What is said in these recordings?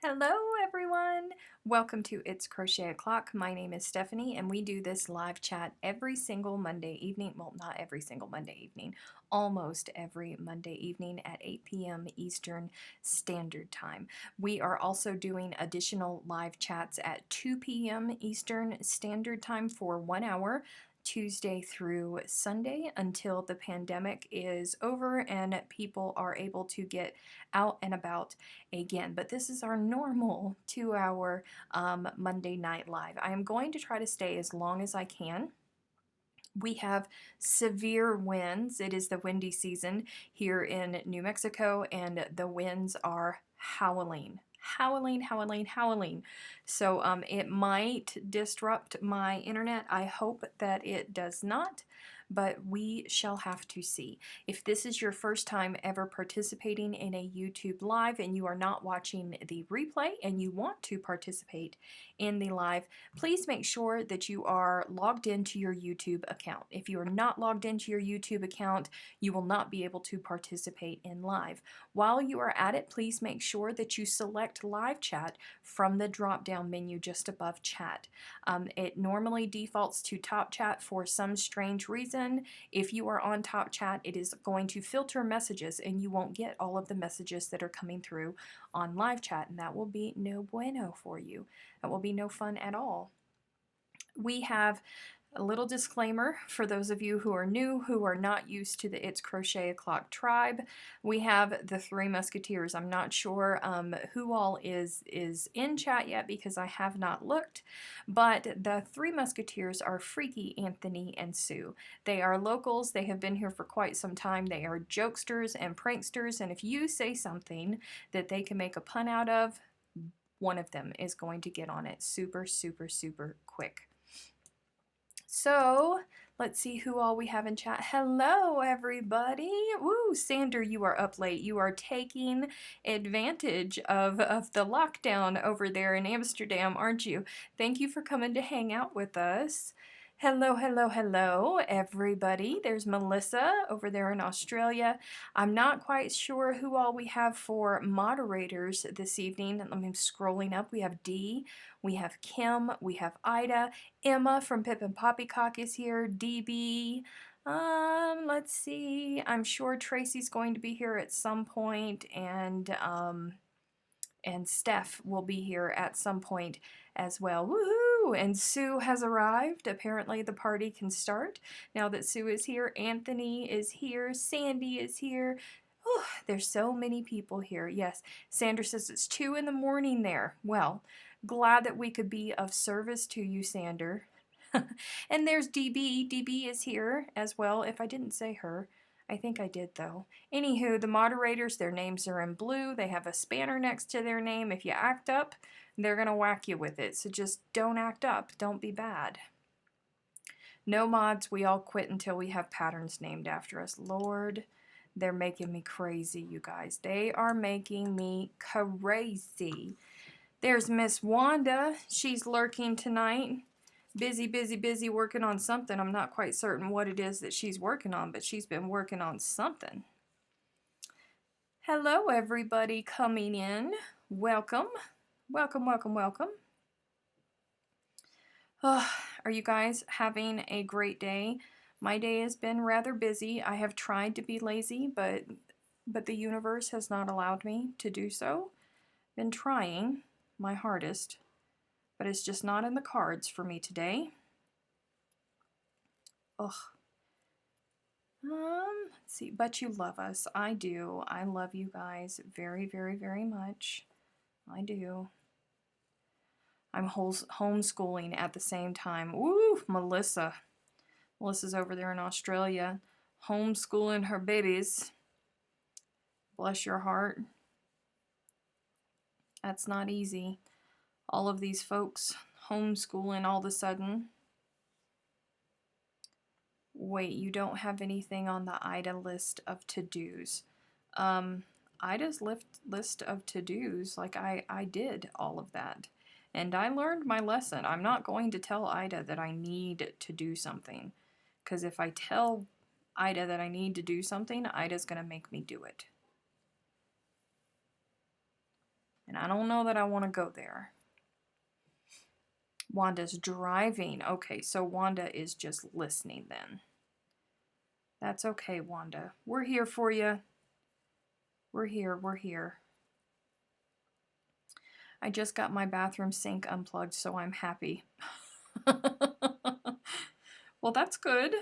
Hello everyone! Welcome to It's Crochet O'Clock. My name is Stephanie and we do this live chat every single Monday evening. Well, not every single Monday evening, almost every Monday evening at 8 p.m. Eastern Standard Time. We are also doing additional live chats at 2 p.m. Eastern Standard Time for 1 hour. Tuesday through Sunday until the pandemic is over and people are able to get out and about again. But this is our normal 2 hour Monday night live. I am going to try to stay as long as I can. We have severe winds. It is the windy season here in New Mexico, and the winds are howling. Howling, howling, howling. So it might disrupt my internet. I hope that it does not, but we shall have to see. If this is your first time ever participating in a YouTube live and you are not watching the replay and you want to participate in the live, please make sure that you are logged into your YouTube account. If you are not logged into your YouTube account, you will not be able to participate in live. While you are at it, please make sure that you select live chat from the drop-down menu just above chat. It normally defaults to top chat for some strange reason. If you are on top chat, it is going to filter messages and you won't get all of the messages that are coming through on live chat, and that will be no bueno for you. That will be no fun at all. We have a little disclaimer for those of you who are new, who are not used to the It's Crochet O'Clock tribe. We have the Three Musketeers. I'm not sure who all is in chat yet because I have not looked, but the Three Musketeers are Freaky, Anthony, and Sue. They are locals. They have been here for quite some time. They are jokesters and pranksters, and if you say something that they can make a pun out of, one of them is going to get on it super, super, super quick. So let's see who all we have in chat. Hello, everybody. Woo, Sander, you are up late. You are taking advantage of the lockdown over there in Amsterdam, aren't you? Thank you for coming to hang out with us. Hello, hello, hello, everybody. There's Melissa over there in Australia. I'm not quite sure who all we have for moderators this evening. I'm scrolling up. We have Dee, we have Kim, we have Ida, Emma from Pip and Poppycock is here, DB. Let's see. I'm sure Tracy's going to be here at some point, and Steph will be here at some point as well. Woohoo! And Sue has arrived. Apparently the party can start now that Sue is here. Anthony is here. Sandy is here. Oh, there's so many people here. Yes, Sandra says it's 2 in the morning there. Well, glad that we could be of service to you, Sander. And there's DB. DB is here as well. If I didn't say her, I think I did though. Anywho, the moderators, their names are in blue. They have a spanner next to their name. If you act up, they're going to whack you with it. So just don't act up. Don't be bad. No mods. We all quit until we have patterns named after us. Lord, they're making me crazy, you guys. They are making me crazy. There's Miss Wanda. She's lurking tonight. Busy, busy, busy working on something. I'm not quite certain what it is that she's working on, but she's been working on something. Hello, everybody coming in. Welcome. Welcome, welcome, welcome. Oh, are you guys having a great day? My day has been rather busy. I have tried to be lazy, but the universe has not allowed me to do so. Been trying my hardest, but it's just not in the cards for me today. Ugh. Let's see, but you love us. I do. I love you guys very, very, very much. I do. I'm homeschooling at the same time. Woo, Melissa. Melissa's over there in Australia, homeschooling her babies. Bless your heart. That's not easy. All of these folks homeschooling all of a sudden. Wait, you don't have anything on the Ida list of to-dos. Ida's list of to-dos, like I did all of that. And I learned my lesson. I'm not going to tell Ida that I need to do something. Because if I tell Ida that I need to do something, Ida's going to make me do it. And I don't know that I want to go there. Wanda's driving. Okay, so Wanda is just listening then. That's okay, Wanda. We're here for you. We're here. We're here. I just got my bathroom sink unplugged, so I'm happy. Well, that's good.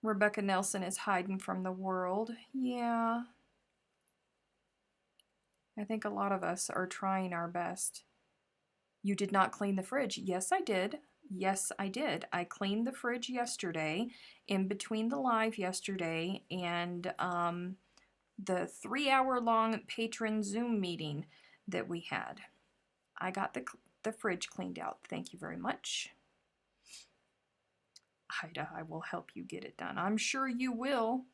Rebecca Nelson is hiding from the world. Yeah. I think a lot of us are trying our best. You did not clean the fridge. Yes, I did. Yes, I did. I cleaned the fridge yesterday, in between the live yesterday and the 3-hour-long patron Zoom meeting that we had. I got the fridge cleaned out. Thank you very much. Ida, I will help you get it done. I'm sure you will.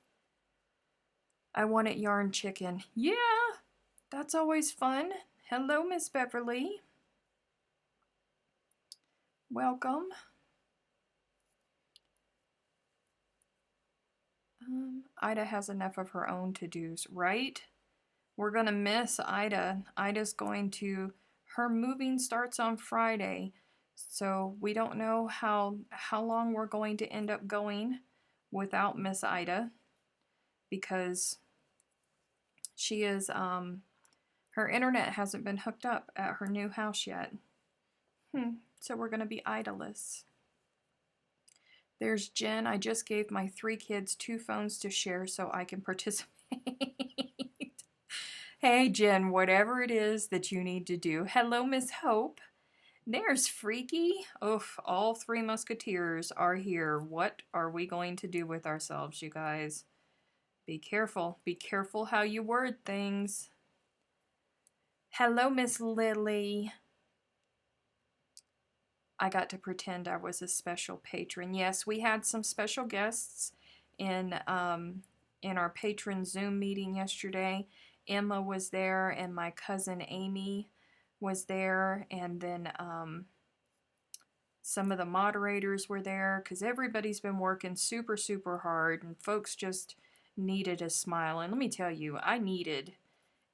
I want it yarn chicken. Yeah, that's always fun. Hello, Miss Beverly. Welcome. Ida has enough of her own to-dos, right? We're going to miss Ida. Ida's going to, her moving starts on Friday, so we don't know how long we're going to end up going without Miss Ida, because she is, her internet hasn't been hooked up at her new house yet. So we're going to be Ida-less. There's Jen. I just gave my 3 kids 2 phones to share so I can participate. Hey, Jen, whatever it is that you need to do. Hello, Miss Hope. There's Freaky. Oof, all 3 musketeers are here. What are we going to do with ourselves, you guys? Be careful. Be careful how you word things. Hello, Miss Lily. I got to pretend I was a special patron. Yes, we had some special guests in our patron Zoom meeting yesterday. Emma was there, and my cousin Amy was there, and then some of the moderators were there, because everybody's been working super, super hard, and folks just needed a smile. And let me tell you, I needed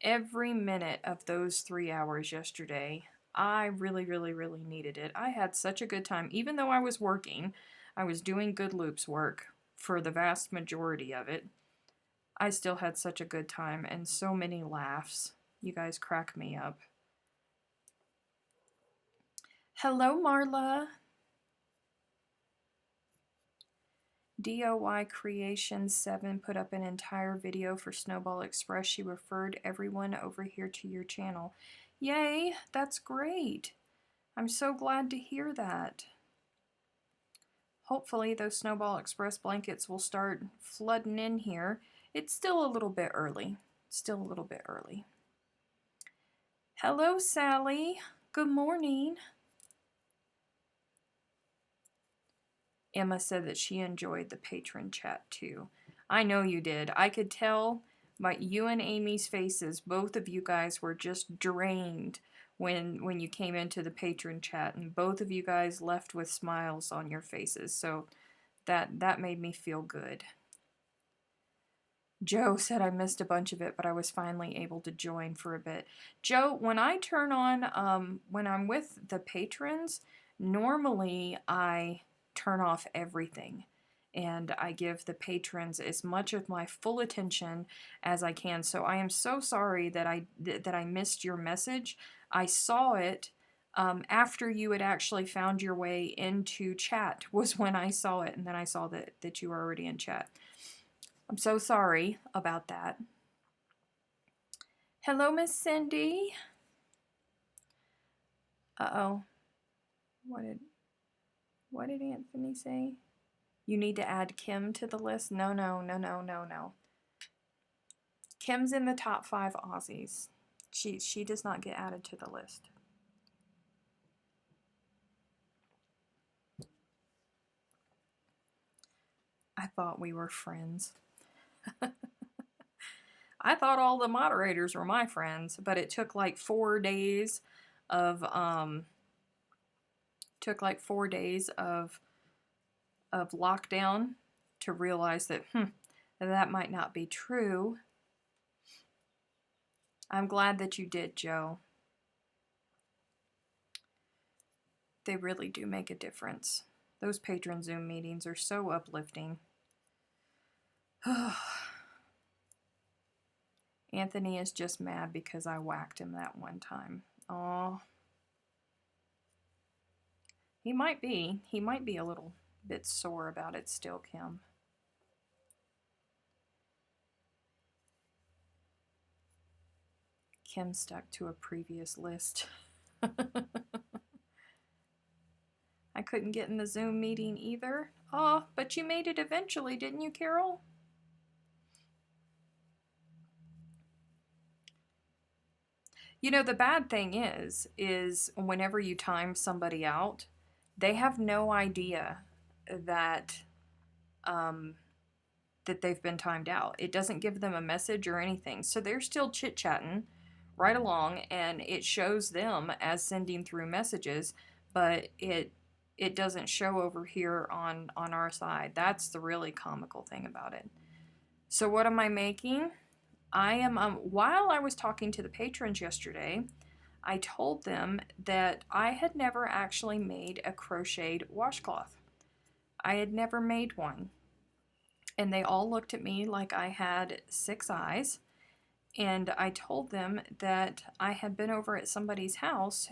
every minute of those 3 hours yesterday. I really, really, really needed it. I had such a good time. Even though I was working, I was doing Good Loops work for the vast majority of it. I still had such a good time and so many laughs. You guys crack me up. Hello, Marla. DOY Creation 7 put up an entire video for Snowball Express. She referred everyone over here to your channel. Yay, that's great. I'm so glad to hear that. Hopefully those Snowball Express blankets will start flooding in here. It's still a little bit early. Still a little bit early. Hello, Sally. Good morning. Emma said that she enjoyed the patron chat too. I know you did. I could tell by you and Amy's faces, both of you guys were just drained when you came into the patron chat, and both of you guys left with smiles on your faces. So that made me feel good. Joe said I missed a bunch of it, but I was finally able to join for a bit. Joe, when I turn on, when I'm with the patrons, normally I turn off everything and I give the patrons as much of my full attention as I can. So I am so sorry that I missed your message. I saw it after you had actually found your way into chat was when I saw it, and then I saw that you were already in chat. I'm so sorry about that. Hello, Miss Cindy. Uh-oh. What did Anthony say? You need to add Kim to the list? No. Kim's in the top 5 Aussies. She does not get added to the list. I thought we were friends. I thought all the moderators were my friends, but it took like 4 days of lockdown to realize that that might not be true. I'm glad that you did, Joe. They really do make a difference. Those patron Zoom meetings are so uplifting. Anthony is just mad because I whacked him that one time. Aw. He might be. He might be a little bit sore about it still, Kim. Kim stuck to a previous list. I couldn't get in the Zoom meeting either. Oh, but you made it eventually, didn't you, Carol? You know, the bad thing is whenever you time somebody out, they have no idea that that they've been timed out. It doesn't give them a message or anything. So they're still chit-chatting right along, and it shows them as sending through messages, but it doesn't show over here on our side. That's the really comical thing about it. So what am I making? I am while I was talking to the patrons yesterday, I told them that I had never actually made a crocheted washcloth. I had never made one. And they all looked at me like I had 6 eyes. And I told them that I had been over at somebody's house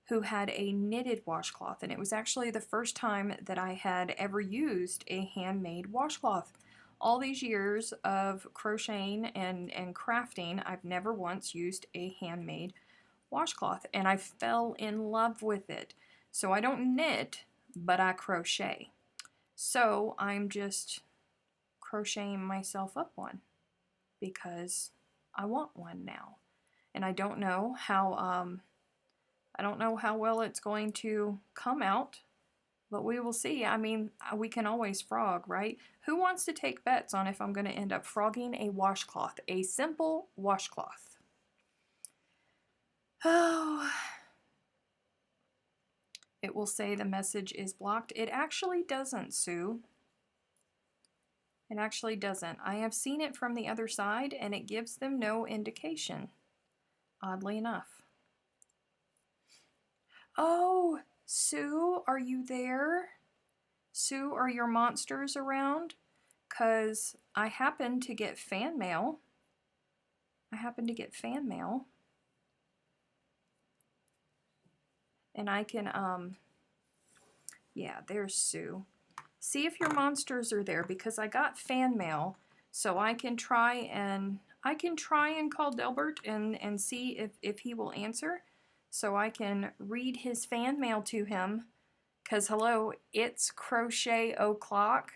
who had a knitted washcloth. And it was actually the first time that I had ever used a handmade washcloth. All these years of crocheting and crafting, I've never once used a handmade washcloth. And I fell in love with it. So I don't knit, but I crochet. So I'm just crocheting myself up one because I want one now, and I don't know how well it's going to come out, but we will see. I mean, we can always frog, right? Who wants to take bets on if I'm going to end up frogging a washcloth, a simple washcloth? Oh, it will say the message is blocked. It actually doesn't, Sue. It actually doesn't. I have seen it from the other side, and it gives them no indication, oddly enough. Oh, Sue, are you there? Sue, are your monsters around? Because I happened to get fan mail. And I can, yeah, there's Sue. See if your monsters are there, because I got fan mail, so I can try and call Delbert and see if he will answer, so I can read his fan mail to him. Because hello, it's crochet o'clock,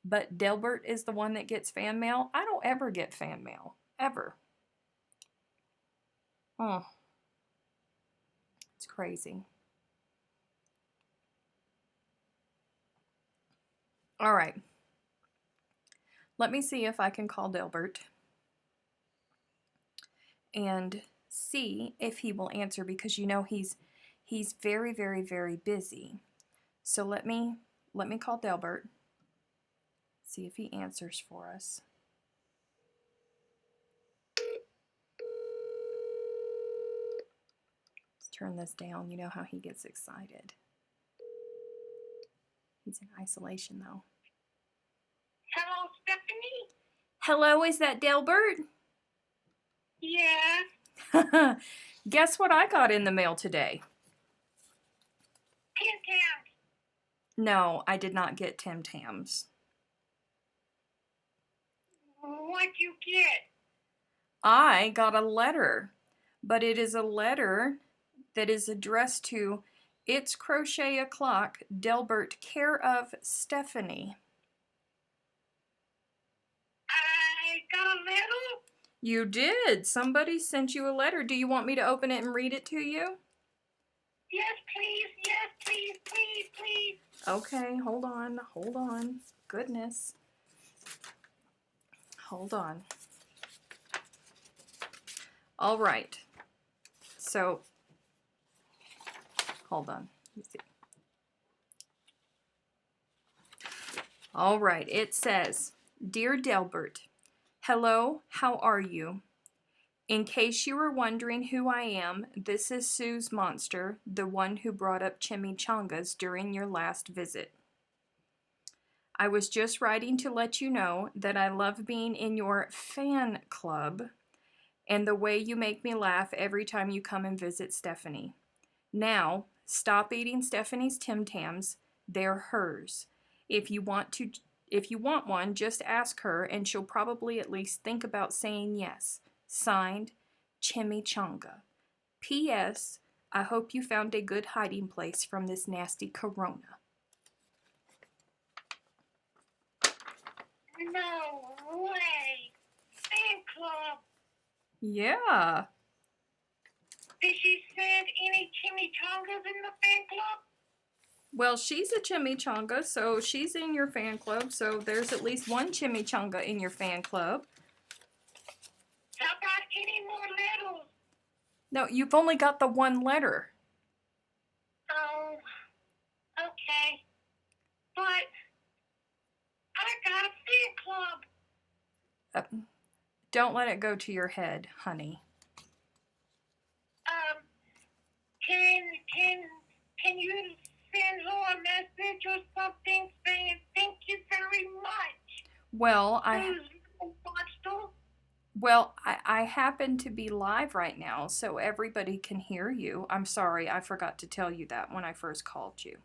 but Delbert is the one that gets fan mail. I don't ever get fan mail, ever. Oh, it's crazy. All right. Let me see if I can call Delbert and see if he will answer, because you know he's very, very, very busy. So let me call Delbert, see if he answers for us. Let's turn this down. You know how he gets excited. He's in isolation though. Hello, Stephanie? Hello, is that Delbert? Yes. Guess what I got in the mail today? Tim Tams. No, I did not get Tim Tams. What'd you get? I got a letter, but it is a letter that is addressed to It's Crochet O'Clock, Delbert, care of Stephanie. I got a letter? You did. Somebody sent you a letter. Do you want me to open it and read it to you? Yes, please. Yes, please, please, please. Okay, hold on. Goodness. Hold on. All right. So, hold on. Let's see. All right. It says, Dear Delbert, hello, how are you? In case you were wondering who I am, this is Sue's monster, the one who brought up chimichangas during your last visit. I was just writing to let you know that I love being in your fan club and the way you make me laugh every time you come and visit Stephanie. Now, stop eating Stephanie's Tim Tams. They're hers. If you want one, just ask her and she'll probably at least think about saying yes. Signed, Chimichanga. P.S. I hope you found a good hiding place from this nasty corona. No way. Fan club. Yeah. Did she send any chimichangas in the fan club? Well, she's a chimichanga, so she's in your fan club, so there's at least one chimichanga in your fan club. How about any more letters? No, you've only got the one letter. Oh, okay. But I got a fan club. Don't let it go to your head, honey. Can you send her a message or something saying thank you very much? Well, Monster? I happen to be live right now, so everybody can hear you. I'm sorry, I forgot to tell you that when I first called you.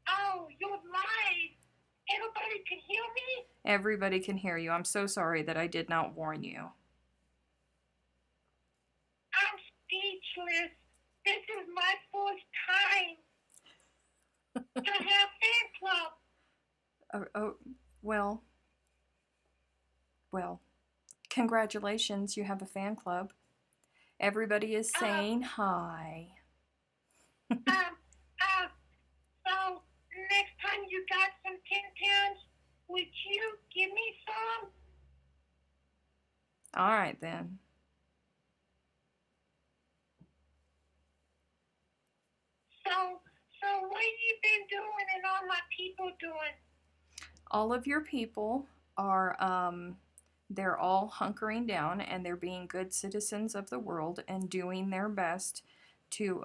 Oh, you're live. Everybody can hear me? Everybody can hear you. I'm so sorry that I did not warn you. I'm speechless. This is my first time to have fan club. Well, congratulations, you have a fan club. Everybody is saying hi. So next time you got some Tim Tams, would you give me some? All right, then. So what have you been doing and all my people doing? All of your people are, they're all hunkering down and they're being good citizens of the world and doing their best to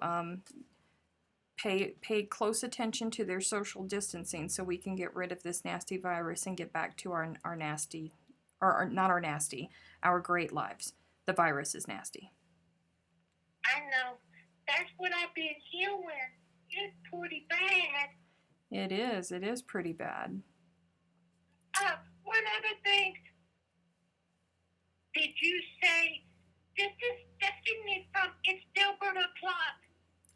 pay close attention to their social distancing so we can get rid of this nasty virus and get back to our nasty, or not our nasty, our great lives. The virus is nasty. I know. That's what I've been hearing. It's pretty bad. It is pretty bad. One other thing. Did you say this is Stephanie from It's Delbert O'Clock?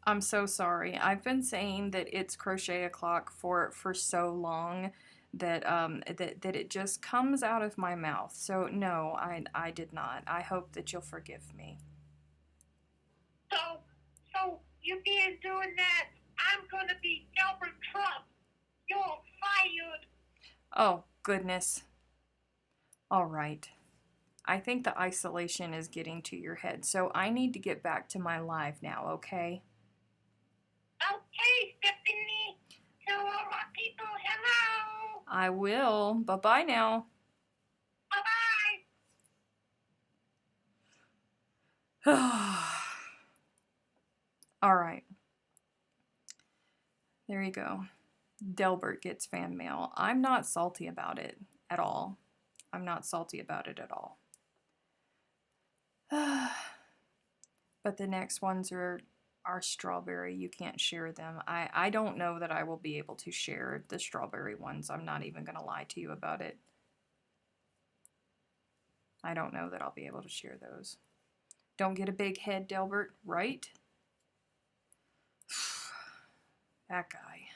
I'm so sorry. I've been saying that it's crochet o'clock for so long that that it just comes out of my mouth. So no, I did not. I hope that you'll forgive me. So you being doing that, I'm gonna be Delbert Trump. You're fired. Oh, goodness. All right. I think the isolation is getting to your head, so I need to get back to my live now, okay? Okay, Stephanie. Tell all my people hello. I will. Bye-bye now. Bye-bye. All right. There you go. Delbert gets fan mail. I'm not salty about it at all. I'm not salty about it at all. But the next ones are strawberry. You can't share them. I don't know that I will be able to share the strawberry ones. I'm not even going to lie to you about it. I don't know that I'll be able to share those. Don't get a big head, Delbert, right? That guy.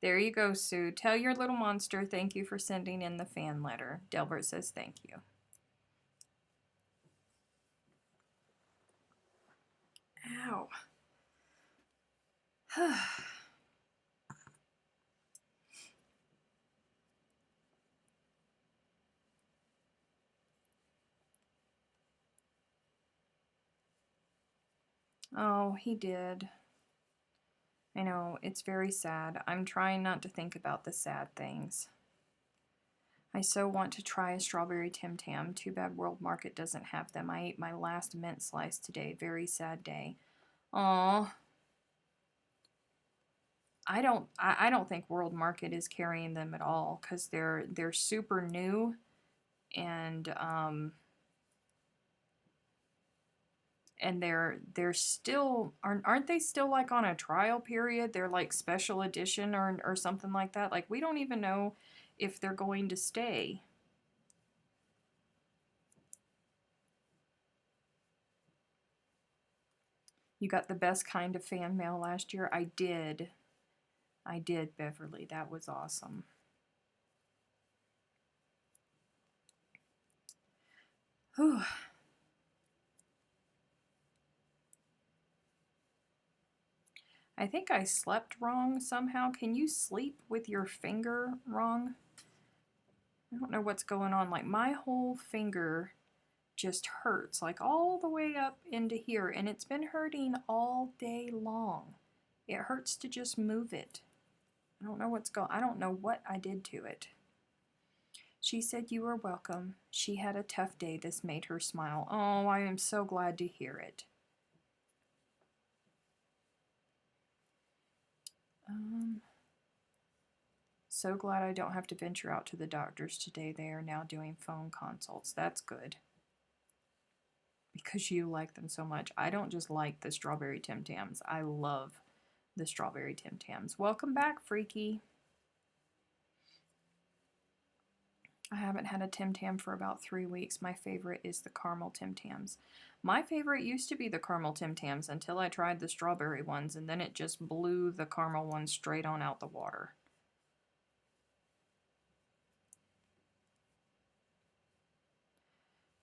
There you go, Sue. Tell your little monster thank you for sending in the fan letter. Delbert says thank you. Ow. Oh, he did. I know, it's very sad. I'm trying not to think about the sad things. I so want to try a strawberry Tim Tam. Too bad World Market doesn't have them. I ate my last mint slice today. Very sad day. Aw. I don't think World Market is carrying them at all because they're super new and they're still aren't they still like on a trial period? They're like special edition or something like that. Like we don't even know if they're going to stay. You got the best kind of fan mail last year. I did. I did, Beverly. That was awesome. Whew. I think I slept wrong somehow. Can you sleep with your finger wrong? I don't know what's going on. Like my whole finger just hurts, like all the way up into here, and it's been hurting all day long. It hurts to just move it. I don't know what's going. I don't know what I did to it. She said you were welcome. She had a tough day. This made her smile. Oh, I am so glad to hear it. So glad I don't have to venture out to the doctors today. They are now doing phone consults. That's good. Because you like them so much. I don't just like the strawberry Tim Tams. I love the strawberry Tim Tams. Welcome back, Freaky. I haven't had a Tim Tam for about 3 weeks. My favorite is the caramel Tim Tams. My favorite used to be the caramel Tim Tams until I tried the strawberry ones, and then it just blew the caramel ones straight on out the water.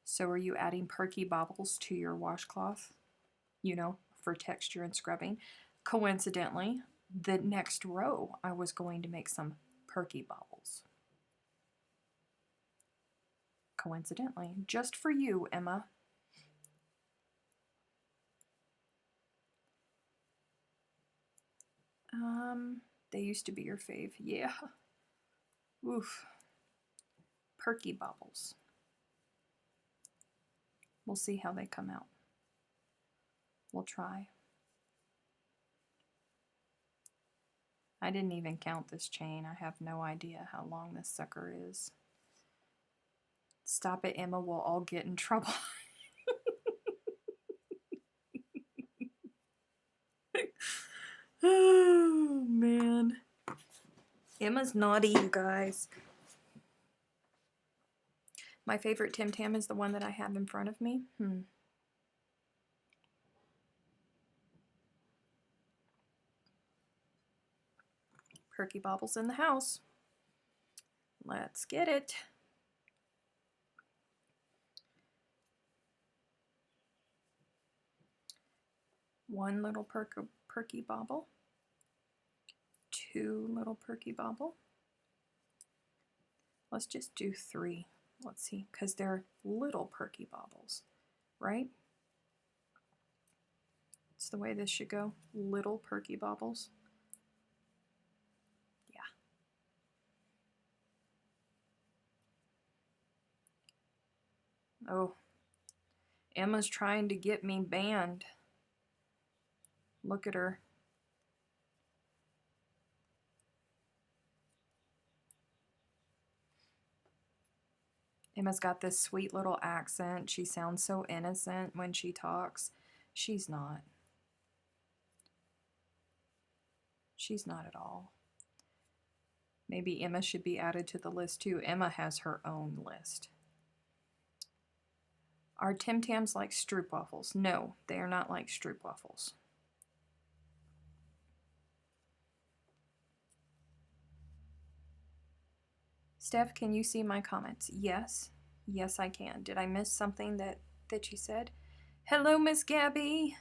So are you adding perky bobbles to your washcloth? You know, for texture and scrubbing. Coincidentally, the next row I was going to make some perky bobbles. Coincidentally, just for you, Emma. They used to be your fave. Yeah. Oof. Perky bobbles. We'll see how they come out. We'll try. I didn't even count this chain. I have no idea how long this sucker is. Stop it, Emma. We'll all get in trouble. Oh, man. Emma's naughty, you guys. My favorite Tim Tam is the one that I have in front of me. Perky Bobbles in the house. Let's get it. One little perky bobble. Two little perky bobble. Let's just do 3. Let's see, because they're little perky bobbles, right? It's the way this should go. Little perky bobbles. Yeah. Oh, Emma's trying to get me banned. Look at her. Emma's got this sweet little accent. She sounds so innocent when she talks. She's not. She's not at all. Maybe Emma should be added to the list too. Emma has her own list. Are Tim Tams like stroopwafels? No, they are not like stroopwafels. Steph, can you see my comments? Yes. Yes, I can. Did I miss something that you said? Hello, Miss Gabby.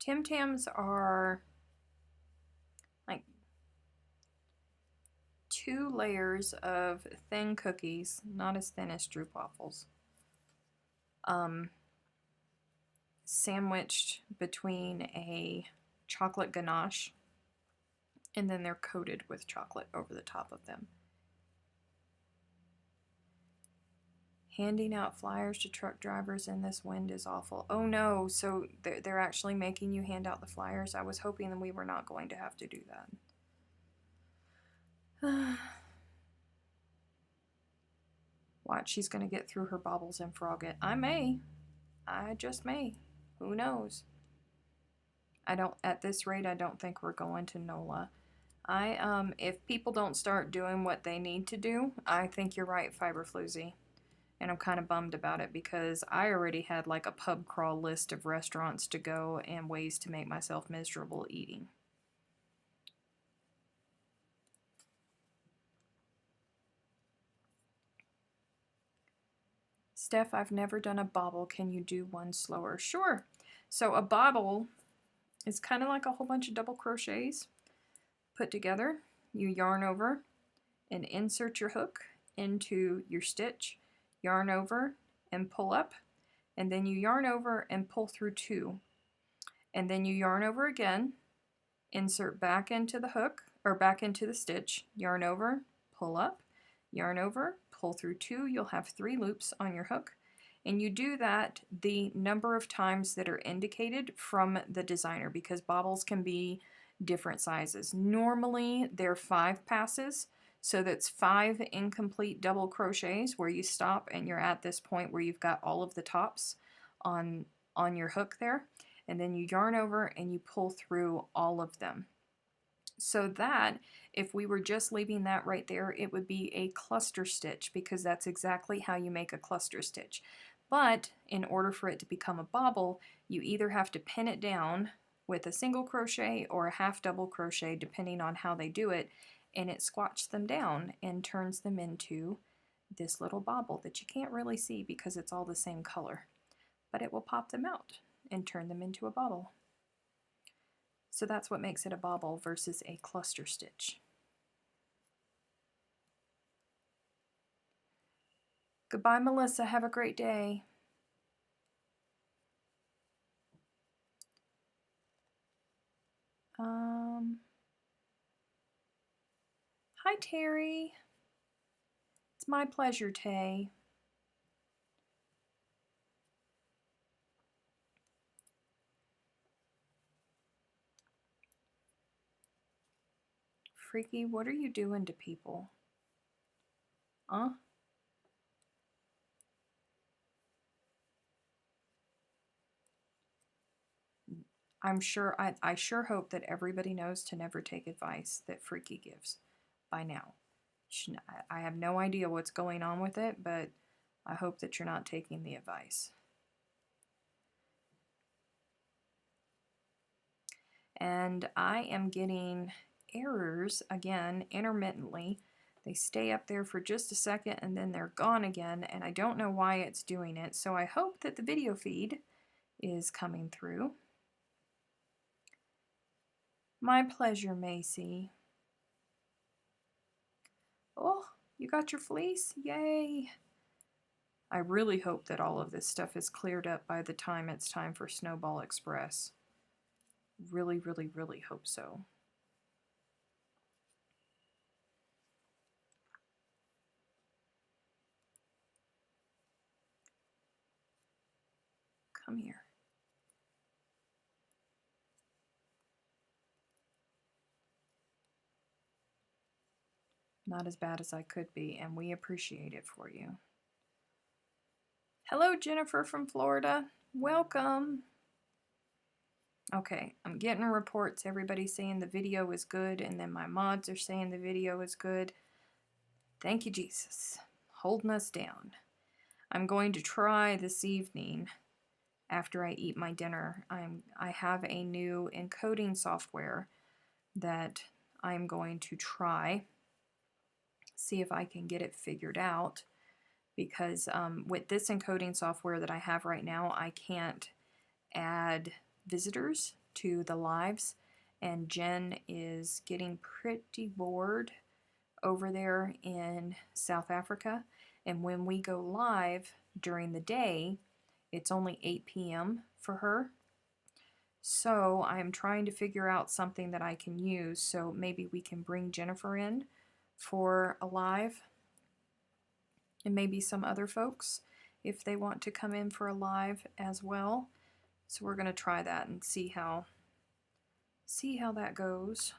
Tim Tams are like 2 layers of thin cookies, not as thin as stroopwafels, sandwiched between a chocolate ganache, and then they're coated with chocolate over the top of them. Handing out flyers to truck drivers in this wind is awful. Oh no, so they're actually making you hand out the flyers? I was hoping that we were not going to have to do that. Watch, she's going to get through her baubles and frog it. I may. I just may. Who knows? At this rate, I don't think we're going to NOLA. If people don't start doing what they need to do, I think you're right, Fiberfloozy. And I'm kind of bummed about it because I already had like a pub crawl list of restaurants to go and ways to make myself miserable eating. Steph, I've never done a bauble. Can you do one slower? Sure. So a bauble is kind of like a whole bunch of double crochets put together. You yarn over and insert your hook into your stitch, yarn over and pull up, and then you yarn over and pull through 2. And then you yarn over again, insert back into the hook, or back into the stitch, yarn over, pull up, yarn over, pull through 2. You'll have 3 loops on your hook. And you do that the number of times that are indicated from the designer, because baubles can be different sizes. Normally they're 5 passes, so that's 5 incomplete double crochets where you stop and you're at this point where you've got all of the tops on your hook there, and then you yarn over and you pull through all of them. So that, if we were just leaving that right there, it would be a cluster stitch, because that's exactly how you make a cluster stitch. But in order for it to become a bauble, you either have to pin it down with a single crochet or a half double crochet, depending on how they do it, and it squats them down and turns them into this little bauble that you can't really see because it's all the same color. But it will pop them out and turn them into a bauble. So that's what makes it a bauble versus a cluster stitch. Goodbye, Melissa. Have a great day. Hi, Terry. It's my pleasure, Tay. Freaky, what are you doing to people? Huh? I sure hope that everybody knows to never take advice that Freaky gives by now. I have no idea what's going on with it, but I hope that you're not taking the advice. And I am getting errors again intermittently. They stay up there for just a second and then they're gone again, and I don't know why it's doing it. So I hope that the video feed is coming through. My pleasure, Macy. Oh, you got your fleece? Yay! I really hope that all of this stuff is cleared up by the time it's time for Snowball Express. Really, really, really hope so. Come here. Not as bad as I could be, and we appreciate it for you. Hello, Jennifer from Florida. Welcome. Okay, I'm getting reports. Everybody's saying the video is good, and then my mods are saying the video is good. Thank you, Jesus. Holding us down. I'm going to try this evening, after I eat my dinner. I have a new encoding software that I'm going to try. See if I can get it figured out, because with this encoding software that I have right now, I can't add visitors to the lives, and Jen is getting pretty bored over there in South Africa. And when we go live during the day, it's only 8 p.m. for her. So I'm trying to figure out something that I can use. So maybe we can bring Jennifer in for a live, and maybe some other folks if they want to come in for a live as well. So we're going to try that and see how that goes.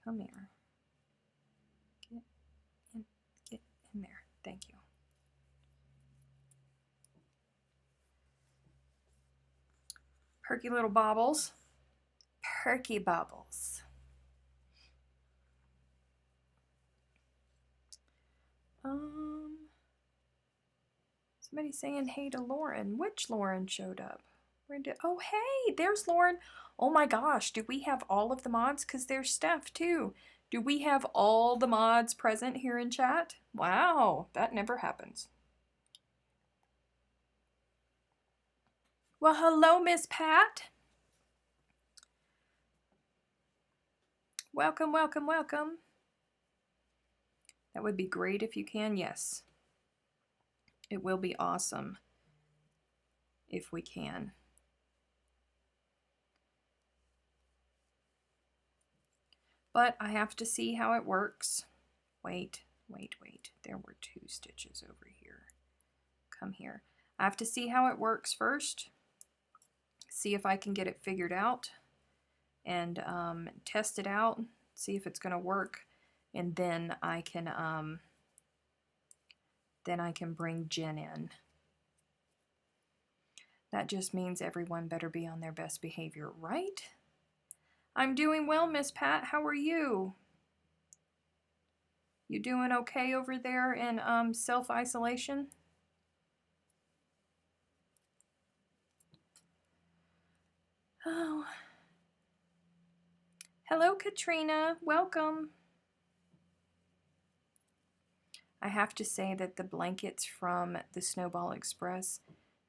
Come here. Get in there. Thank you. Perky little baubles. Perky baubles. Somebody's saying hey to Lauren. Which Lauren showed up? Oh, hey, there's Lauren. Oh my gosh, do we have all of the mods? Because there's Steph too. Do we have all the mods present here in chat? Wow, that never happens. Well, hello, Miss Pat. Welcome, welcome, welcome. That would be great if you can, yes. It will be awesome if we can. But I have to see how it works. Wait. There were 2 stitches over here. Come here. I have to see how it works first. See if I can get it figured out and test it out. See if it's going to work, and then I can bring Jen in. That just means everyone better be on their best behavior, right? I'm doing well, Miss Pat. How are you? You doing okay over there in self-isolation? Oh. Hello, Katrina. Welcome. I have to say that the blankets from the Snowball Express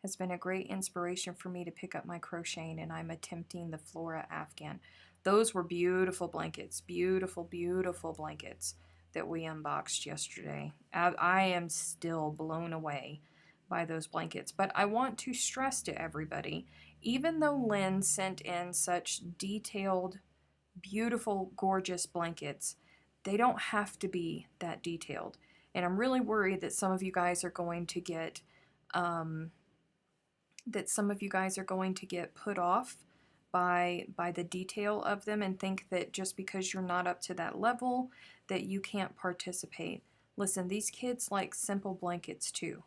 has been a great inspiration for me to pick up my crocheting, and I'm attempting the Flora Afghan. Those were beautiful blankets, beautiful, beautiful blankets that we unboxed yesterday. I am still blown away by those blankets, but I want to stress to everybody, even though Lynn sent in such detailed, beautiful, gorgeous blankets, they don't have to be that detailed. And I'm really worried that some of you guys are going to get put off by the detail of them and think that just because you're not up to that level that you can't participate. Listen, these kids like simple blankets too.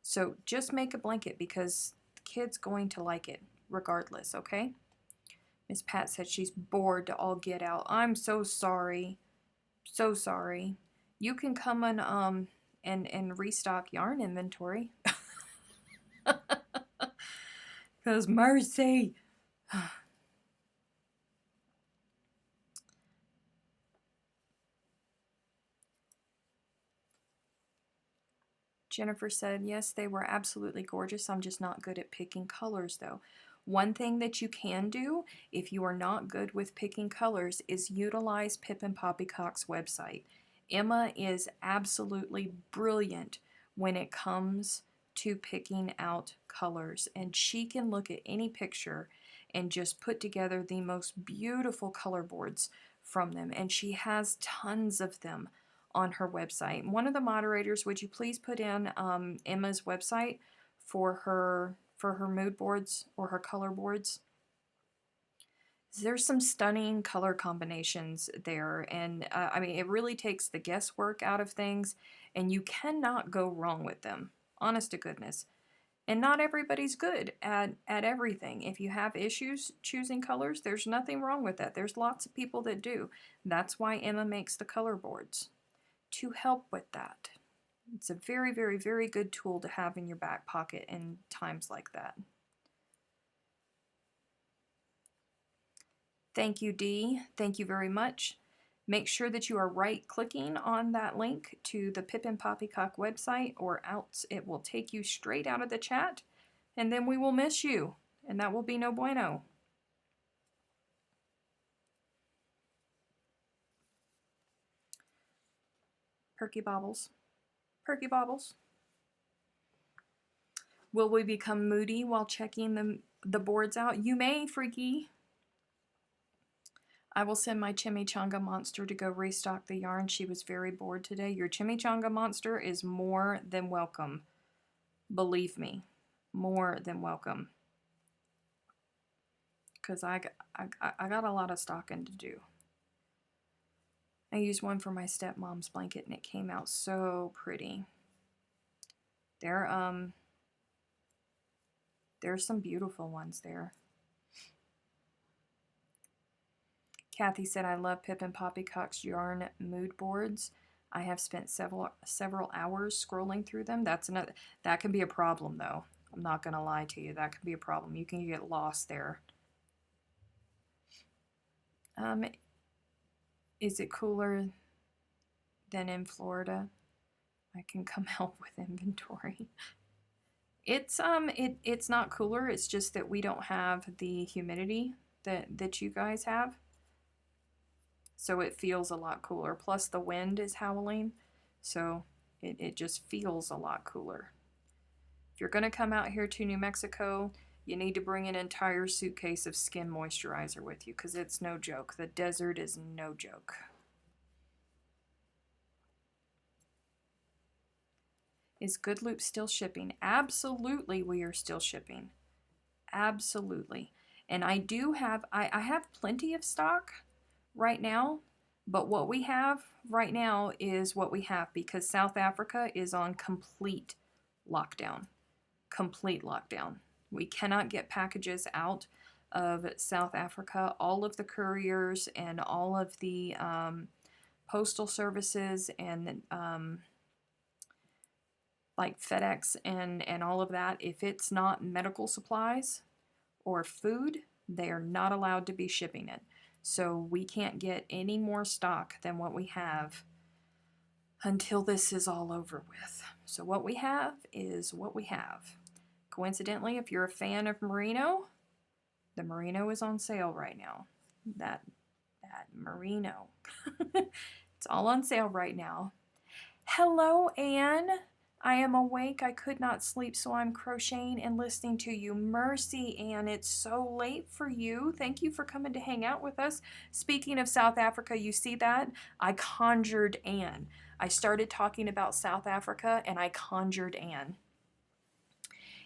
So just make a blanket because the kid's going to like it regardless, okay? Miss Pat said she's bored to all get out. I'm so sorry. So sorry. You can come and restock yarn inventory. Because mercy. Jennifer said, yes, they were absolutely gorgeous. I'm just not good at picking colors, though. One thing that you can do if you are not good with picking colors is utilize Pip and Poppycock's website. Emma is absolutely brilliant when it comes to picking out colors, and she can look at any picture and just put together the most beautiful color boards from them, and she has tons of them on her website. One of the moderators, would you please put in Emma's website for her mood boards or her color boards? There's some stunning color combinations there, and I mean, it really takes the guesswork out of things, and you cannot go wrong with them, honest to goodness. And not everybody's good at everything. If you have issues choosing colors, there's nothing wrong with that. There's lots of people that do. That's why Emma makes the color boards, to help with that. It's a very, very, very good tool to have in your back pocket in times like that. Thank you, Dee. Thank you very much. Make sure that you are right-clicking on that link to the Pip and Poppycock website, or else it will take you straight out of the chat, and then we will miss you, and that will be no bueno. Perky Bobbles. Perky Bobbles. Will we become moody while checking the boards out? You may, Freaky. I will send my chimichanga monster to go restock the yarn. She was very bored today. Your chimichanga monster is more than welcome. Believe me, more than welcome. Because I got a lot of stocking to do. I used one for my stepmom's blanket and it came out so pretty. There's some beautiful ones there. Kathy said, I love Pip and Poppycock's yarn mood boards. I have spent several hours scrolling through them. That can be a problem though. I'm not gonna lie to you. That can be a problem. You can get lost there. Is it cooler than in Florida? I can come help with inventory. It's not cooler. It's just that we don't have the humidity that you guys have. So it feels a lot cooler. Plus the wind is howling, so it just feels a lot cooler. If you're going to come out here to New Mexico, you need to bring an entire suitcase of skin moisturizer with you because it's no joke. The desert is no joke. Is Good Loop still shipping? Absolutely, we are still shipping. Absolutely. And I have plenty of stock right now, but what we have right now is what we have because South Africa is on complete lockdown. Complete lockdown. We cannot get packages out of South Africa. All of the couriers and all of the postal services and like FedEx and all of that, if it's not medical supplies or food, they are not allowed to be shipping it. So we can't get any more stock than what we have until this is all over with. So what we have is what we have. Coincidentally, if you're a fan of merino, the merino is on sale right now. That merino. It's all on sale right now. Hello, Anne. I am awake. I could not sleep, so I'm crocheting and listening to you. Mercy, Anne. It's so late for you. Thank you for coming to hang out with us. Speaking of South Africa, you see that? I conjured Anne. I started talking about South Africa, and I conjured Anne.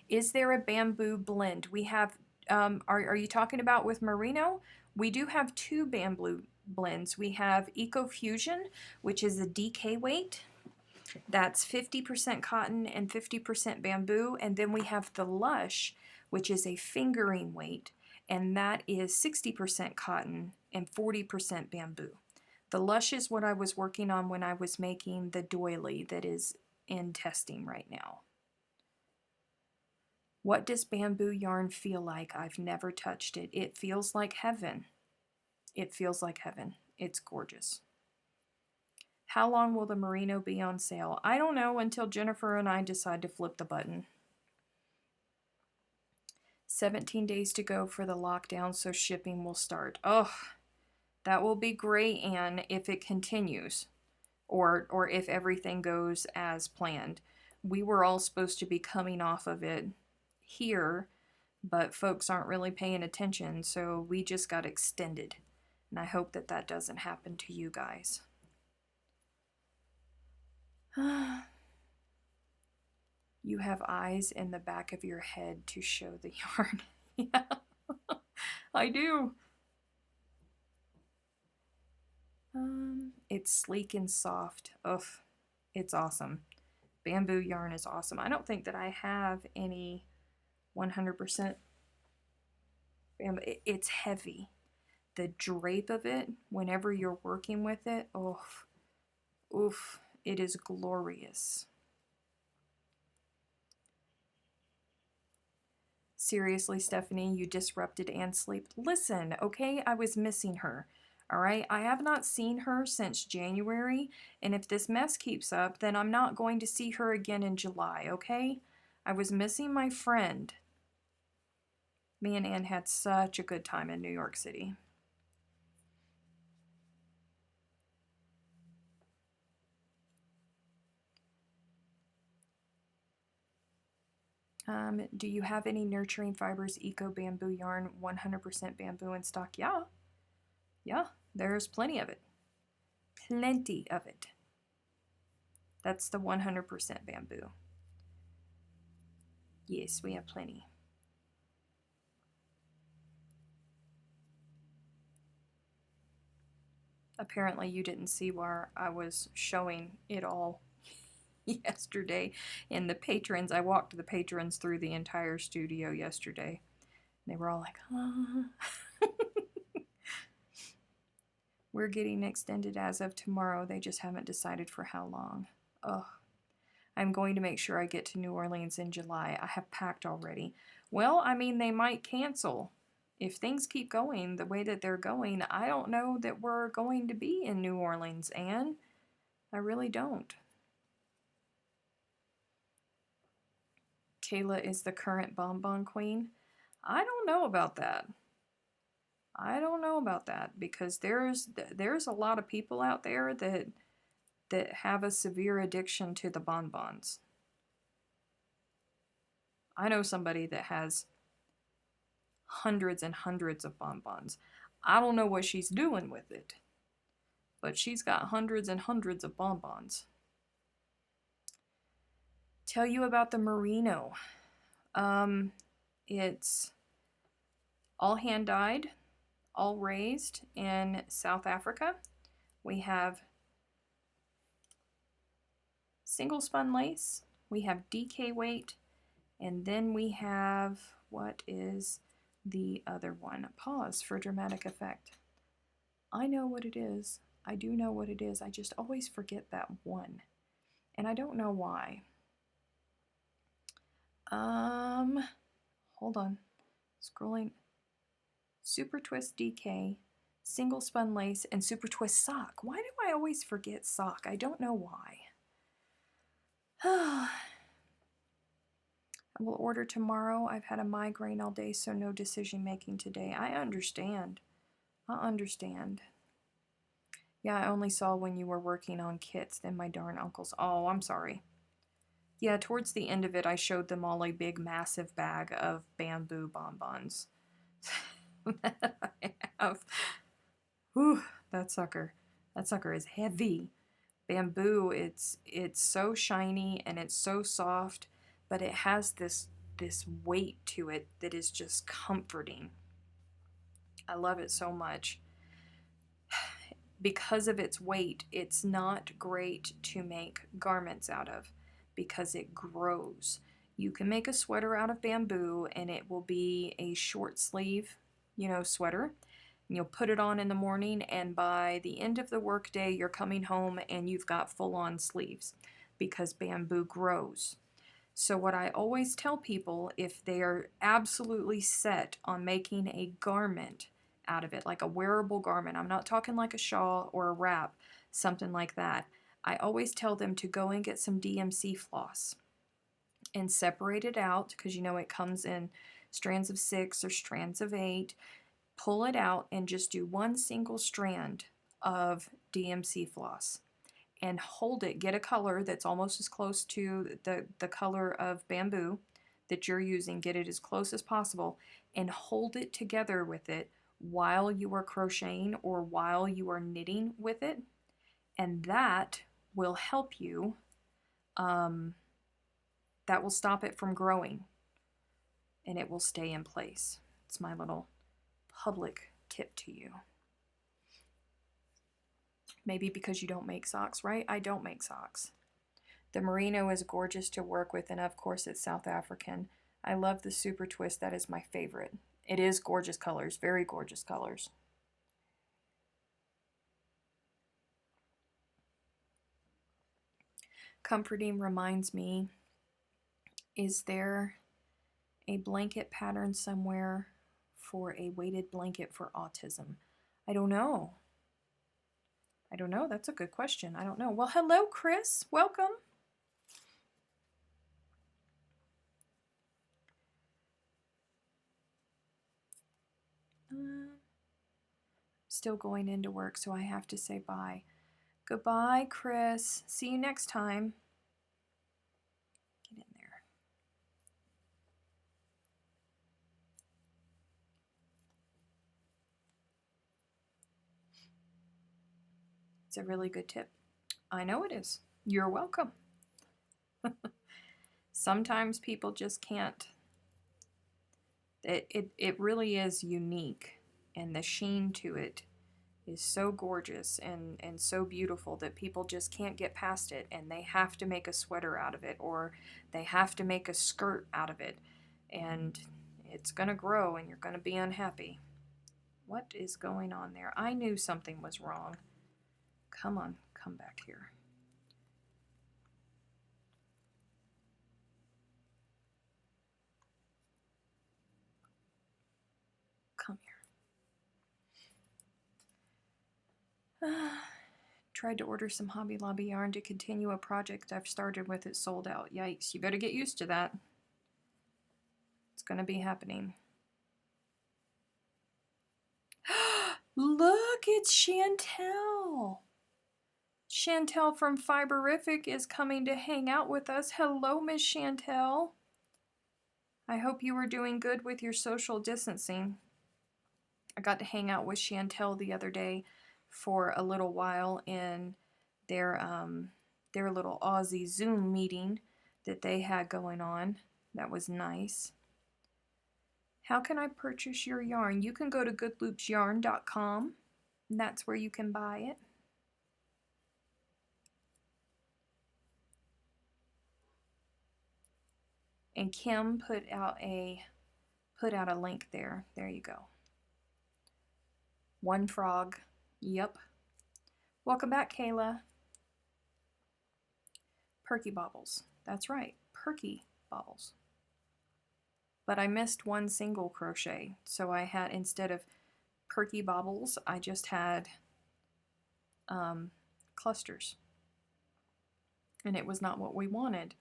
Is there a bamboo blend? We have, are you talking about with merino? We do have two bamboo blends. We have Ecofusion, which is a DK weight. That's 50% cotton and 50% bamboo. And then we have the Lush, which is a fingering weight, and that is 60% cotton and 40% bamboo. The Lush is what I was working on when I was making the doily that is in testing right now. What does bamboo yarn feel like? I've never touched it. It feels like heaven. It feels like heaven. It's gorgeous. How long will the merino be on sale? I don't know until Jennifer and I decide to flip the button. 17 days to go for the lockdown, so shipping will start. Oh, that will be great, Anne, if it continues or if everything goes as planned. We were all supposed to be coming off of it here, but folks aren't really paying attention, so we just got extended. And I hope that that doesn't happen to you guys. You have eyes in the back of your head to show the yarn. Yeah, I do. It's sleek and soft. Ugh, it's awesome. Bamboo yarn is awesome. I don't think that I have any 100% bamboo. It's heavy. The drape of it, whenever you're working with it, oof, oof, it is glorious. Seriously, Stephanie, you disrupted Anne's sleep. Listen, okay, I was missing her. All right, I have not seen her since January, and if this mess keeps up, then I'm not going to see her again in July, okay? I was missing my friend. Me and Ann had such a good time in New York City. Do you have any Nurturing Fibers Eco Bamboo yarn, 100% bamboo in stock? Yeah. Yeah, there's plenty of it. Plenty of it. That's the 100% bamboo. Yes, we have plenty. Apparently you didn't see where I was showing it all yesterday in the patrons. I walked the patrons through the entire studio yesterday. They were all like, ah. We're getting extended as of tomorrow. They just haven't decided for how long. Ugh. I'm going to make sure I get to New Orleans in July. I have packed already. Well, I mean, they might cancel. If things keep going the way that they're going, I don't know that we're going to be in New Orleans, Anne. I really don't. Kayla is the current bonbon queen. I don't know about that. I don't know about that because there's a lot of people out there that have a severe addiction to the bonbons. I know somebody that has hundreds and hundreds of bonbons. I don't know what she's doing with it, but she's got hundreds and hundreds of bonbons. Tell you about the merino. It's all hand dyed, all raised in South Africa. We have single spun lace, we have DK weight, and then we have, what is the other one? Pause for dramatic effect. I know what it is. I do know what it is. I just always forget that one. And I don't know why. Hold on. Scrolling. Super Twist DK, single spun lace, and Super Twist sock. Why do I always forget sock? I don't know why. I will order tomorrow. I've had a migraine all day, so no decision making today. I understand. I understand. Yeah, I only saw when you were working on kits, then my darn uncles. Oh, I'm sorry. Yeah, towards the end of it, I showed them all a big, massive bag of bamboo bonbons that I have. Whew, that sucker is heavy. Bamboo, it's so shiny and it's so soft, but it has this weight to it that is just comforting. I love it so much. Because of its weight, it's not great to make garments out of because it grows. You can make a sweater out of bamboo and it will be a short sleeve, sweater. And you'll put it on in the morning, and by the end of the workday, you're coming home and you've got full-on sleeves because bamboo grows. So what I always tell people, if they are absolutely set on making a garment out of it, like a wearable garment, I'm not talking like a shawl or a wrap, something like that, I always tell them to go and get some DMC floss and separate it out because it comes in strands of 6 or strands of 8. Pull it out and just do one single strand of DMC floss and hold it. Get a color that's almost as close to the color of bamboo that you're using. Get it as close as possible and hold it together with it while you are crocheting or while you are knitting with it. And that will help you. That will stop it from growing and it will stay in place. It's my little public tip to you. Maybe because you don't make socks, right? I don't make socks. The merino is gorgeous to work with, and of course it's South African. I love the Super Twist. That is my favorite. It is gorgeous colors, very gorgeous colors. Comforting reminds me, is there a blanket pattern somewhere for a weighted blanket for autism? I don't know. That's a good question. I don't know. Well, hello, Chris. Welcome. Still going into work, so I have to say bye. Goodbye, Chris. See you next time. Get in there. It's a really good tip. I know it is. You're welcome. Sometimes people just can't. It really is unique, and the sheen to it is so gorgeous and so beautiful that people just can't get past it, and they have to make a sweater out of it, or they have to make a skirt out of it, and it's gonna grow and you're gonna be unhappy. What is going on there? I knew something was wrong. Come on, come back here. Come here. Tried to order some Hobby Lobby yarn to continue a project I've started with. It sold out. Yikes, you better get used to that. It's gonna be happening. Look, it's Chantel. Chantel from Fiberific is coming to hang out with us. Hello, Miss Chantel. I hope you were doing good with your social distancing. I got to hang out with Chantel the other day for a little while in their little Aussie Zoom meeting that they had going on. That was nice. How can I purchase your yarn? You can go to goodloopsyarn.com. And that's where you can buy it. And Kim put out a link there. There you go. One frog. Yep. Welcome back, Kayla. Perky Bobbles. That's right. Perky Bobbles. But I missed one single crochet. So I had, instead of Perky Bobbles, I just had clusters. And it was not what we wanted.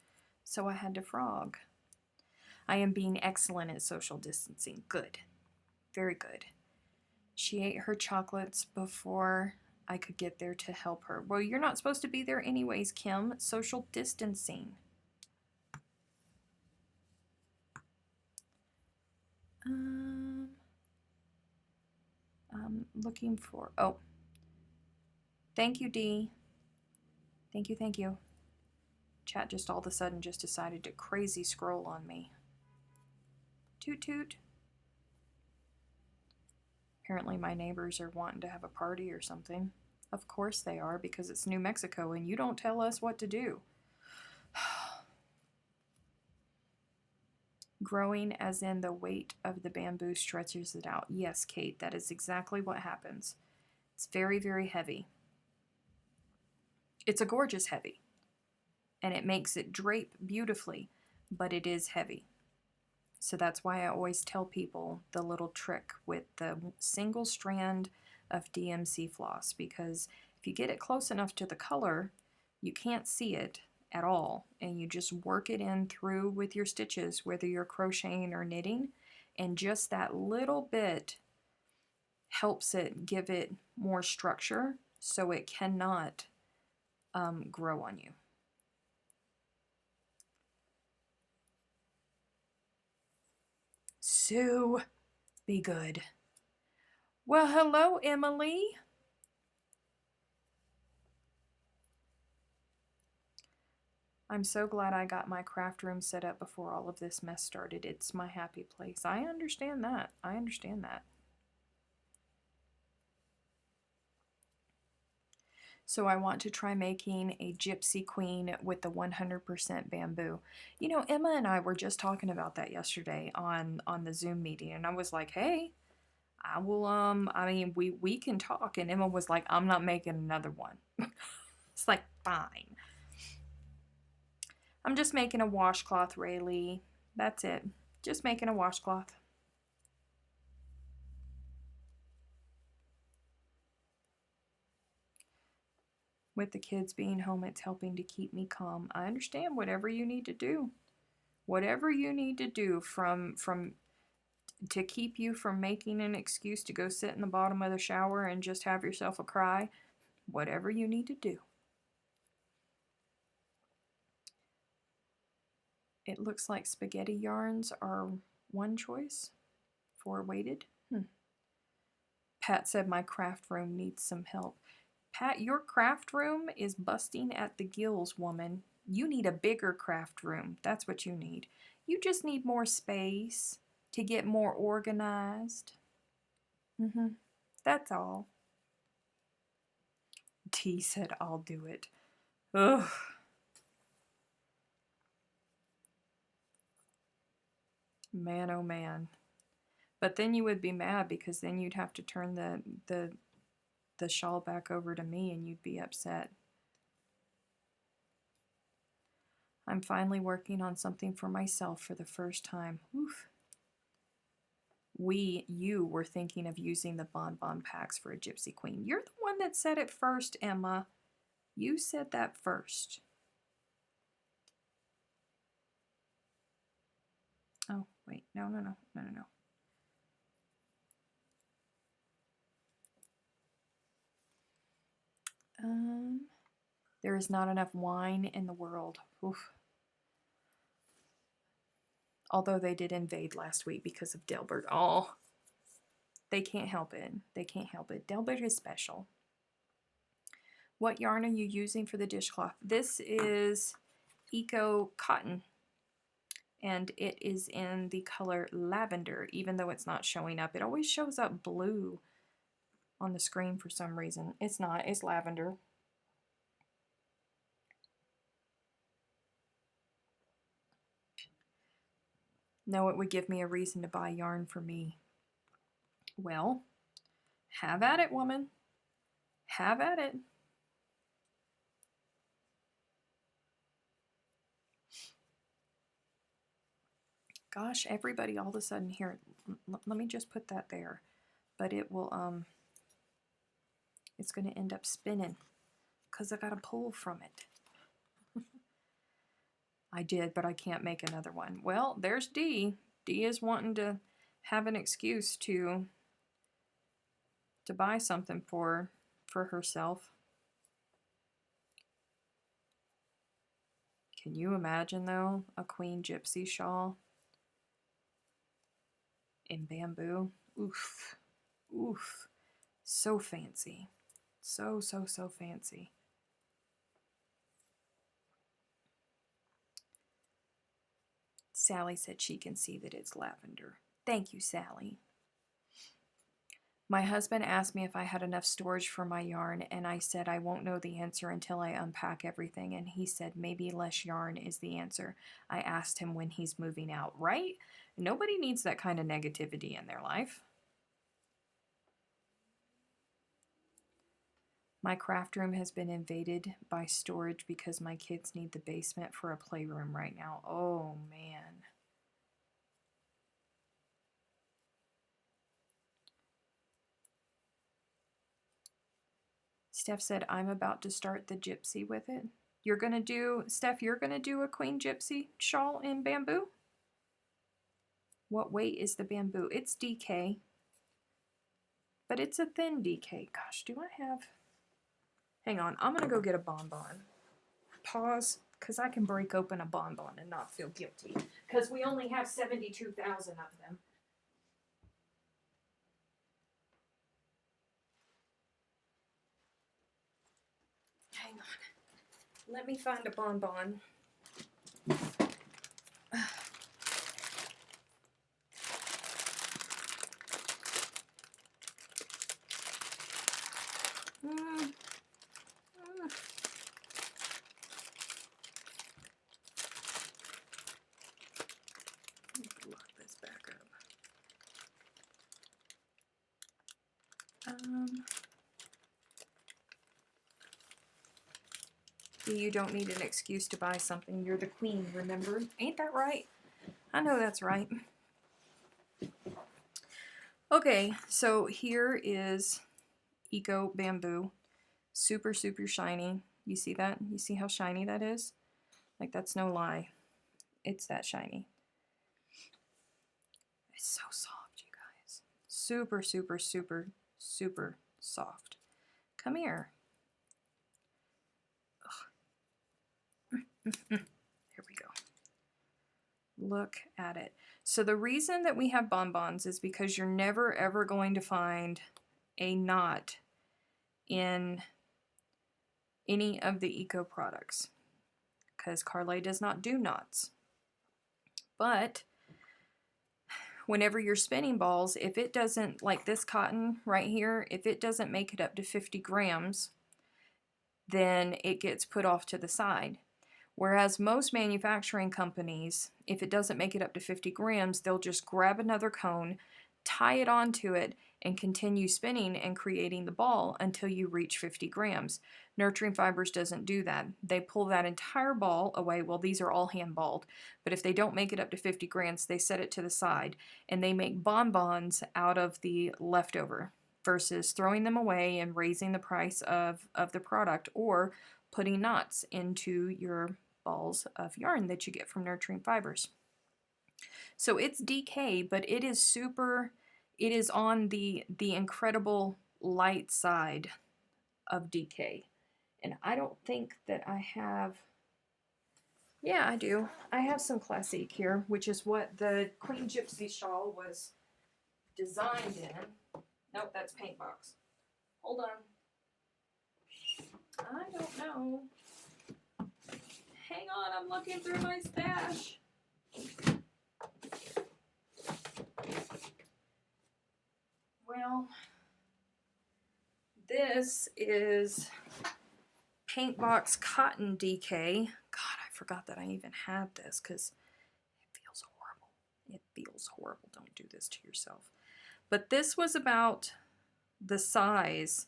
So I had to frog. I am being excellent at social distancing. Good. Very good. She ate her chocolates before I could get there to help her. Well, you're not supposed to be there anyways, Kim. Social distancing. I'm looking for... Oh. Thank you, Dee. Thank you, thank you. Chat just all of a sudden just decided to crazy scroll on me. Toot toot. Apparently my neighbors are wanting to have a party or something. Of course they are, because it's New Mexico and you don't tell us what to do. Growing as in the weight of the bamboo stretches it out. Yes, Kate, that is exactly what happens. It's very, very heavy. It's a gorgeous heavy. And it makes it drape beautifully, but it is heavy. So that's why I always tell people the little trick with the single strand of DMC floss, because if you get it close enough to the color, you can't see it at all, and you just work it in through with your stitches, whether you're crocheting or knitting, and just that little bit helps it give it more structure so it cannot grow on you. Sue, be good. Well, hello, Emily. I'm so glad I got my craft room set up before all of this mess started. It's my happy place. I understand that. I understand that. So I want to try making a Gypsy Queen with the 100% bamboo. You know, Emma and I were just talking about that yesterday on the Zoom meeting, and I was like, hey, I will, I mean, we can talk. And Emma was like, I'm not making another one. It's like, fine. I'm just making a washcloth, Rayleigh. That's it. Just making a washcloth. With the kids being home, it's helping to keep me calm. I understand. Whatever you need to do. Whatever you need to do, from to keep you from making an excuse to go sit in the bottom of the shower and just have yourself a cry, whatever you need to do. It looks like spaghetti yarns are one choice for weighted. Pat said my craft room needs some help. Pat, your craft room is busting at the gills, woman. You need a bigger craft room. That's what you need. You just need more space to get more organized. That's all. T said, I'll do it. Ugh. Man, oh man. But then you would be mad because then you'd have to turn the shawl back over to me and you'd be upset. I'm finally working on something for myself for the first time. Oof. You were thinking of using the bonbon packs for a Gypsy Queen. You're the one that said it first, Emma. You said that first. Oh, wait. No. There is not enough wine in the world. Oof. Although they did invade last week because of Delbert. Oh, they can't help it. They can't help it. Delbert is special. What yarn are you using for the dishcloth? This is Eco Cotton. And it is in the color lavender, even though it's not showing up. It always shows up blue on the screen for some reason. It's not. It's lavender. No, it would give me a reason to buy yarn for me. Well, have at it, woman. Have at it. Gosh, everybody all of a sudden here. Let me just put that there. But it will, it's going to end up spinning because I got to pull from it. I did, but I can't make another one. Well, there's Dee. Dee is wanting to have an excuse to buy something for herself. Can you imagine, though, a Queen Gypsy shawl in bamboo? Oof. Oof. So fancy. So fancy. Sally said she can see that it's lavender. Thank you, Sally. My husband asked me if I had enough storage for my yarn, and I said I won't know the answer until I unpack everything, and he said maybe less yarn is the answer. I asked him when he's moving out, right? Nobody needs that kind of negativity in their life. My craft room has been invaded by storage because my kids need the basement for a playroom right now. Oh, man. Steph said, I'm about to start the gypsy with it. You're going to do, Steph, you're going to do a Queen Gypsy shawl in bamboo? What weight is the bamboo? It's DK. But it's a thin DK. Gosh, do I have... Hang on, I'm going to go get a bonbon. Pause, because I can break open a bonbon and not feel guilty. Because we only have 72,000 of them. Hang on. Let me find a bonbon. Lock this back up. You don't need an excuse to buy something. You're the queen, remember? Ain't that right? I know that's right. Okay, so here is Eco Bamboo. Super shiny. You see that? You see how shiny that is? Like, that's no lie. It's that shiny. It's so soft, you guys. Super, super, super, super soft. Come here. Here we go. Look at it. So the reason that we have bonbons is because you're never ever going to find a knot in any of the Eco products because Carle does not do knots. But whenever you're spinning balls, if it doesn't, like this cotton right here, if it doesn't make it up to 50 grams, then it gets put off to the side. Whereas most manufacturing companies, if it doesn't make it up to 50 grams, they'll just grab another cone, tie it onto it, and continue spinning and creating the ball until you reach 50 grams. Nurturing Fibers doesn't do that. They pull that entire ball away. Well, these are all hand balled, but if they don't make it up to 50 grams, they set it to the side and they make bonbons out of the leftover versus throwing them away and raising the price of the product or putting knots into your balls of yarn that you get from Nurturing Fibers. So it's DK, but it is super, it is on the incredible light side of DK. And I don't think that I have, yeah, I do. I have some Classique here, which is what the Queen Gypsy shawl was designed in. Nope, that's Paint Box. Hold on. I don't know. Hang on, I'm looking through my stash. Well, this is Paint Box Cotton DK. God, I forgot that I even had this because it feels horrible. It feels horrible. Don't do this to yourself. But this was about the size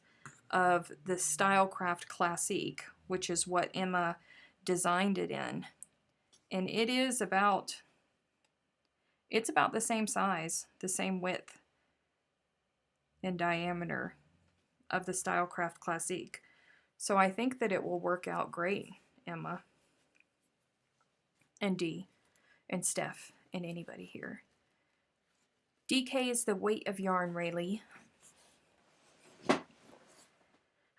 of the Stylecraft Classique, which is what Emma designed it in. And it is about, it's about the same size, the same width and diameter of the Stylecraft Classique. So I think that it will work out great, Emma and Dee and Steph and anybody here. DK is the weight of yarn, Rayleigh.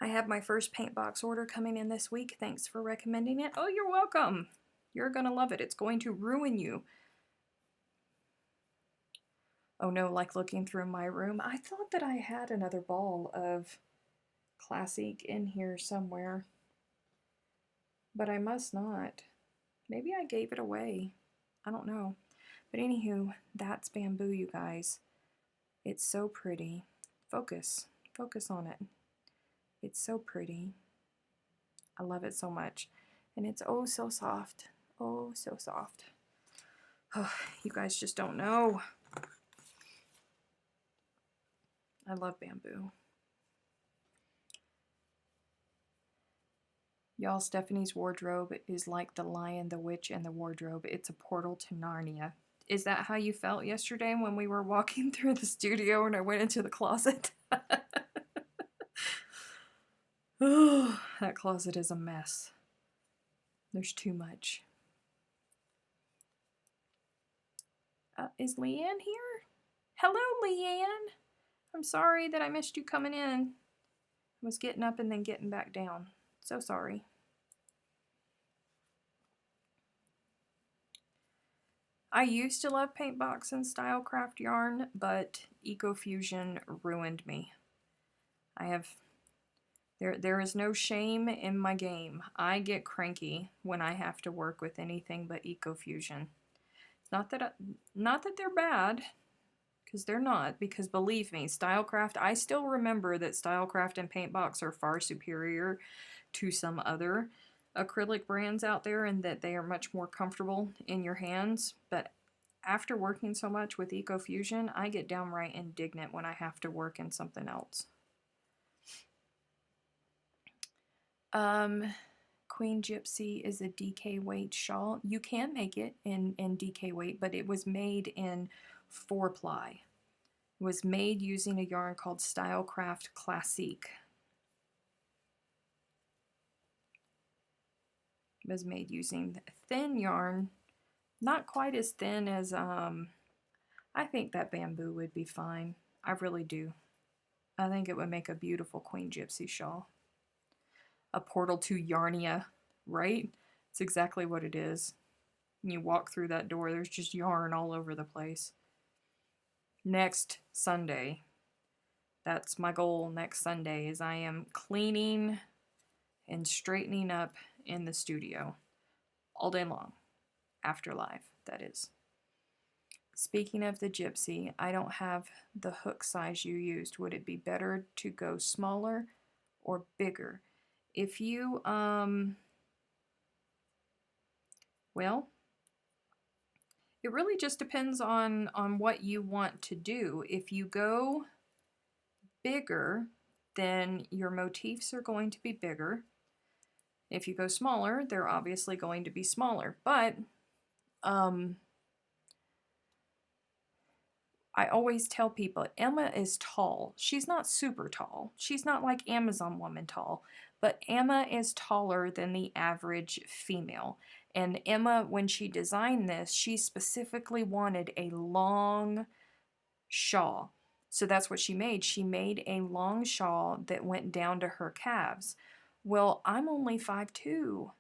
I have my first paint box order coming in this week. Thanks for recommending it. Oh, you're welcome. You're going to love it. It's going to ruin you. Oh no, like looking through my room. I thought that I had another ball of Classique in here somewhere, but I must not. Maybe I gave it away. I don't know. But anywho, that's bamboo, you guys. It's so pretty. Focus. Focus on it. It's so pretty. I love it so much. And it's oh so soft. Oh, so soft. Oh, you guys just don't know. I love bamboo. Y'all, Stephanie's wardrobe is like the Lion, the Witch, and the Wardrobe. It's a portal to Narnia. Is that how you felt yesterday when we were walking through the studio and I went into the closet? Oh, that closet is a mess. There's too much. Is Leanne here? Hello, Leanne. I'm sorry that I missed you coming in. I was getting up and then getting back down. So sorry. I used to love Paintbox and Stylecraft yarn, but EcoFusion ruined me. I have... There is no shame in my game. I get cranky when I have to work with anything but EcoFusion. Not that they're bad, because they're not, because believe me, Stylecraft, I still remember that Stylecraft and Paintbox are far superior to some other acrylic brands out there and that they are much more comfortable in your hands. But after working so much with EcoFusion, I get downright indignant when I have to work in something else. Queen Gypsy is a DK weight shawl. You can make it in DK weight, but it was made in 4-ply. It was made using a yarn called Stylecraft Classique. It was made using thin yarn, not quite as thin as I think that bamboo would be fine. I really do. I think it would make a beautiful Queen Gypsy shawl. A portal to Yarnia, right? It's exactly what it is. You walk through that door, there's just yarn all over the place. Next Sunday, that's my goal next Sunday, is I am cleaning and straightening up in the studio all day long. After live, that is. Speaking of the Gypsy, I don't have the hook size you used. Would it be better to go smaller or bigger? If you, well, it really just depends on what you want to do. If you go bigger, then your motifs are going to be bigger. If you go smaller, they're obviously going to be smaller. But I always tell people Emma is tall. She's not super tall. She's not like Amazon woman tall, but Emma is taller than the average female. And Emma, when she designed this, she specifically wanted a long shawl. So that's what she made. She made a long shawl that went down to her calves. Well, I'm only 5'2".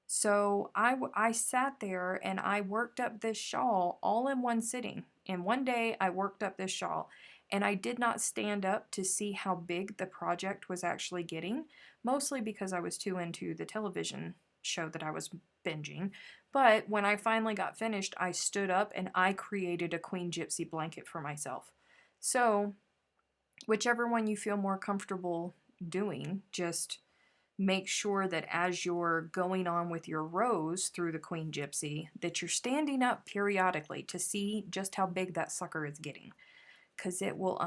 So I sat there and I worked up this shawl all in one sitting. In one day, I worked up this shawl, and I did not stand up to see how big the project was actually getting, mostly because I was too into the television show that I was binging. But when I finally got finished, I stood up and I created a Queen Gypsy blanket for myself. So, whichever one you feel more comfortable doing, just make sure that as you're going on with your rows through the Queen Gypsy, that you're standing up periodically to see just how big that sucker is getting, because it will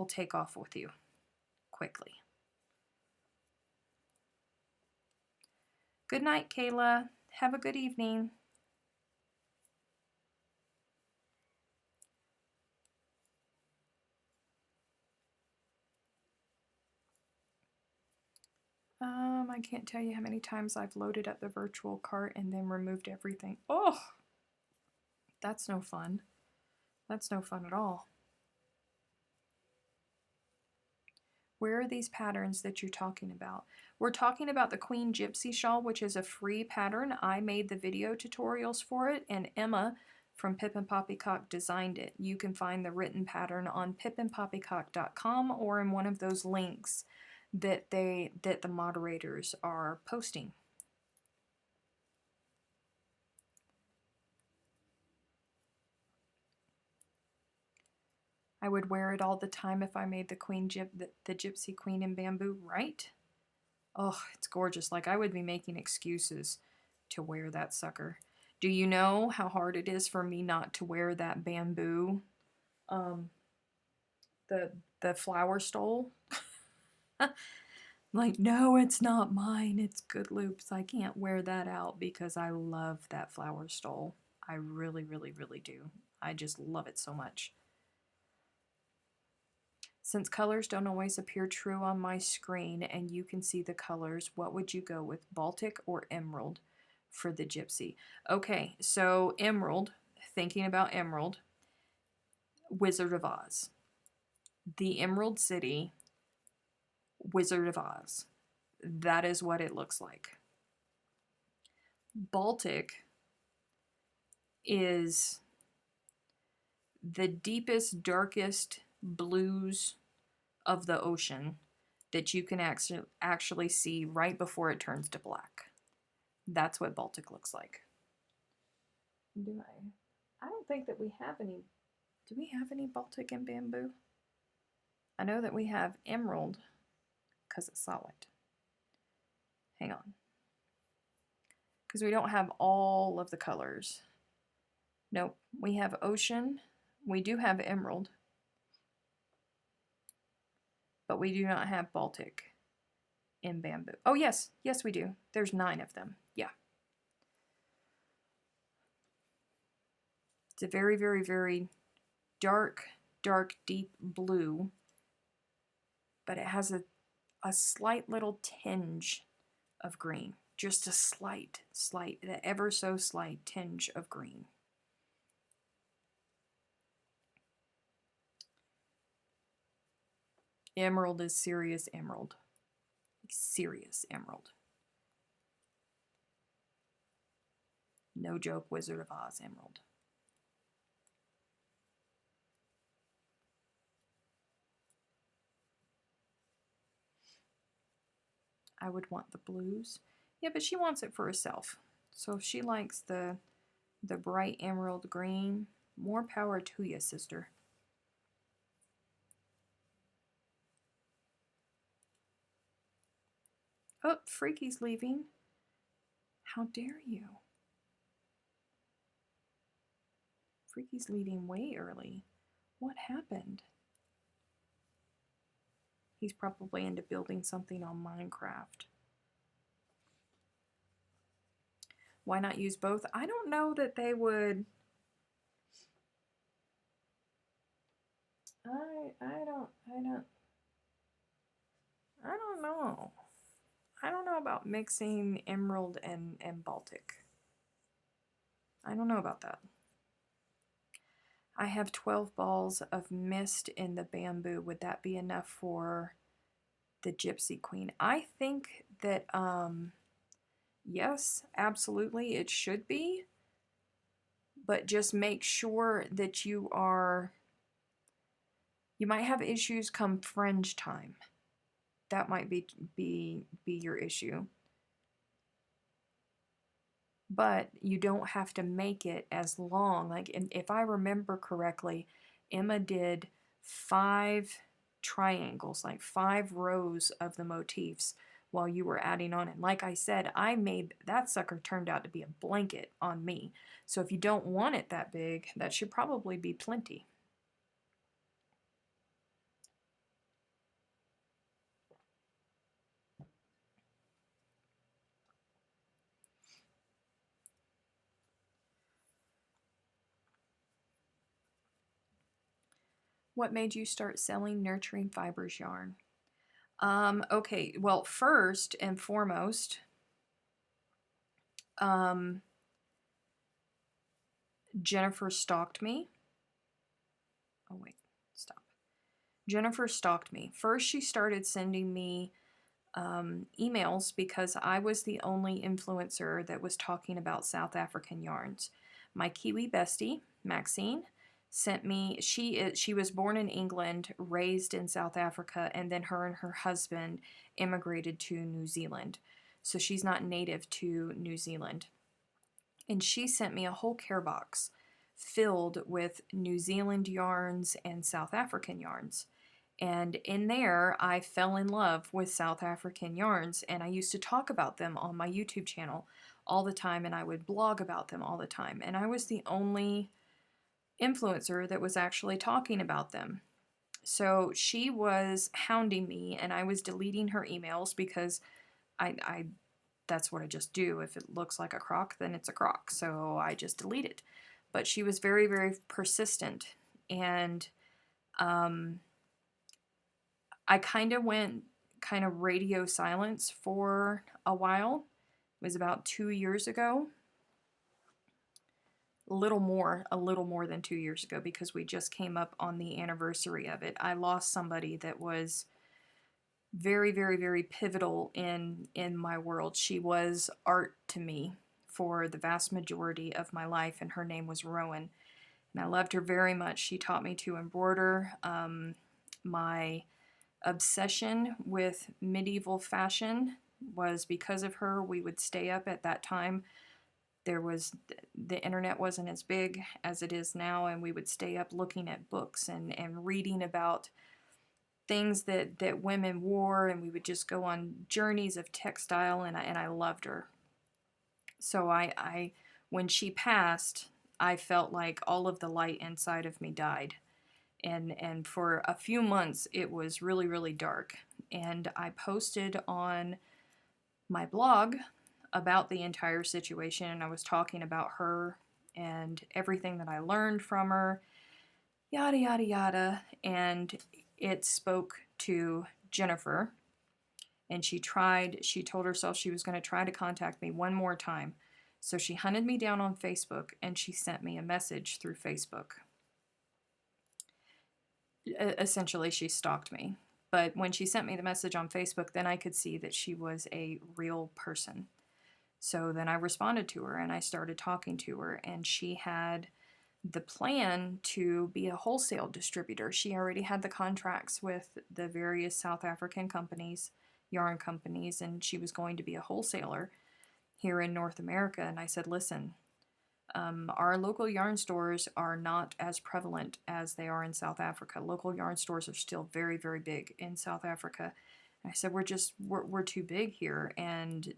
take off with you quickly. Good night, Kayla. Have a good evening. I can't tell you how many times I've loaded up the virtual cart and then removed everything. Oh, that's no fun. That's no fun at all. Where are these patterns that you're talking about? We're talking about the Queen Gypsy shawl, which is a free pattern. I made the video tutorials for it, and Emma from Pip and Poppycock designed it. You can find the written pattern on pipandpoppycock.com or in one of those links that the moderators are posting. I would wear it all the time if I made the Gypsy Queen in bamboo, right? Oh, it's gorgeous. Like, I would be making excuses to wear that sucker. Do you know how hard it is for me not to wear that bamboo? The flower stole? Like, no, it's not mine. It's Good Loops. I can't wear that out because I love that flower stole. I really, really, really do. I just love it so much. Since colors don't always appear true on my screen and you can see the colors, what would you go with, Baltic or Emerald for the Gypsy? Okay, so Emerald, thinking about Emerald, Wizard of Oz. The Emerald City, Wizard of Oz. That is what it looks like. Baltic is the deepest, darkest blues of the ocean that you can actually see right before it turns to black. That's what Baltic looks like. I don't think that we have any. Do we have any Baltic in bamboo? I know that we have Emerald because it's solid. Hang on. Because we don't have all of the colors. Nope. We have Ocean. We do have Emerald. But we do not have Baltic in bamboo. Oh, yes. Yes, we do. There's 9 of them. Yeah. It's a very, very, very dark, dark, deep blue. But it has a slight little tinge of green. Just a slight, the ever so slight tinge of green. Emerald is serious emerald. Like serious emerald. No joke, Wizard of Oz emerald. I would want the blues. Yeah, but she wants it for herself. So if she likes the bright emerald green, more power to you, sister. Oh, Freaky's leaving. How dare you? Freaky's leaving way early. What happened? He's probably into building something on Minecraft. Why not use both? I don't know that they would. I don't know. I don't know about mixing emerald and Baltic. I don't know about that. I have 12 balls of mist in the bamboo. Would that be enough for the Gypsy Queen? I think that, yes, absolutely, it should be. But just make sure that you might have issues come fringe time. That might be your issue. But you don't have to make it as long. Like, if I remember correctly, Emma did 5 triangles, like 5 rows of the motifs while you were adding on. And like I said, I made that sucker turned out to be a blanket on me. So if you don't want it that big, that should probably be plenty. What made you start selling Nurturing Fibers yarn? Okay, well, first and foremost, Jennifer stalked me. Oh, wait, stop. Jennifer stalked me. First, she started sending me emails because I was the only influencer that was talking about South African yarns. My Kiwi bestie, Maxine, sent me, she was born in England, raised in South Africa, and then her and her husband immigrated to New Zealand. So she's not native to New Zealand. And she sent me a whole care box filled with New Zealand yarns and South African yarns. And in there, I fell in love with South African yarns, and I used to talk about them on my YouTube channel all the time, and I would blog about them all the time. And I was the only influencer that was actually talking about them. So she was hounding me, and I was deleting her emails because I that's what I just do. If it looks like a crock, then it's a crock. So I just delete it. But she was very, very persistent, and I kind of went kind of radio silence for a while. It was about 2 years ago. A little more than 2 years ago, because we just came up on the anniversary of it. I lost somebody that was very, very, very pivotal in my world. She was art to me for the vast majority of my life, and her name was Rowan. And I loved her very much. She taught me to embroider. My obsession with medieval fashion was because of her. We would stay up at that time. The internet wasn't as big as it is now, and we would stay up looking at books and reading about things that women wore, and we would just go on journeys of textile, and I loved her. So I when she passed, I felt like all of the light inside of me died. And for a few months it was really, really dark. And I posted on my blog about the entire situation, and I was talking about her and everything that I learned from her, yada yada yada. And it spoke to Jennifer, and she told herself she was going to try to contact me one more time. So she hunted me down on Facebook, and she sent me a message through Facebook. Essentially, she stalked me. But when she sent me the message on Facebook, then I could see that she was a real person. So then I responded to her and I started talking to her, and she had the plan to be a wholesale distributor. She already had the contracts with the various South African companies, yarn companies, and she was going to be a wholesaler here in North America. And I said, listen, our local yarn stores are not as prevalent as they are in South Africa. Local yarn stores are still very, very big in South Africa. I said, we're too big here, and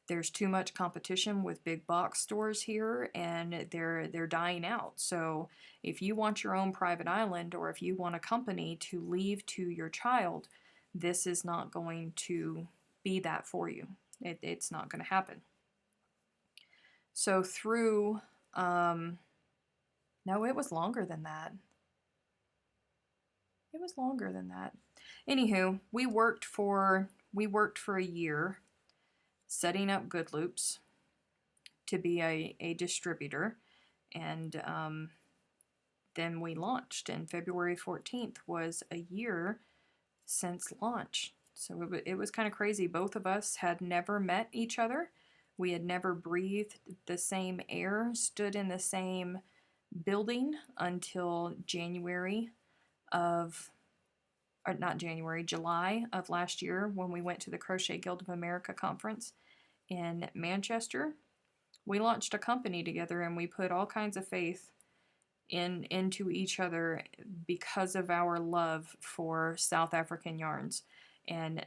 there's too much competition with big box stores here, and they're dying out. So if you want your own private island, or if you want a company to leave to your child, this is not going to be that for you. It's not going to happen. So through, no, it was longer than that. It was longer than that. Anywho, we worked for a year setting up Good Loops to be a distributor, and then we launched, and February 14th was a year since launch. So it was kind of crazy. Both of us had never met each other. We had never breathed the same air, stood in the same building until July of last year, when we went to the Crochet Guild of America conference in Manchester. We launched a company together, and we put all kinds of faith into each other because of our love for South African yarns, and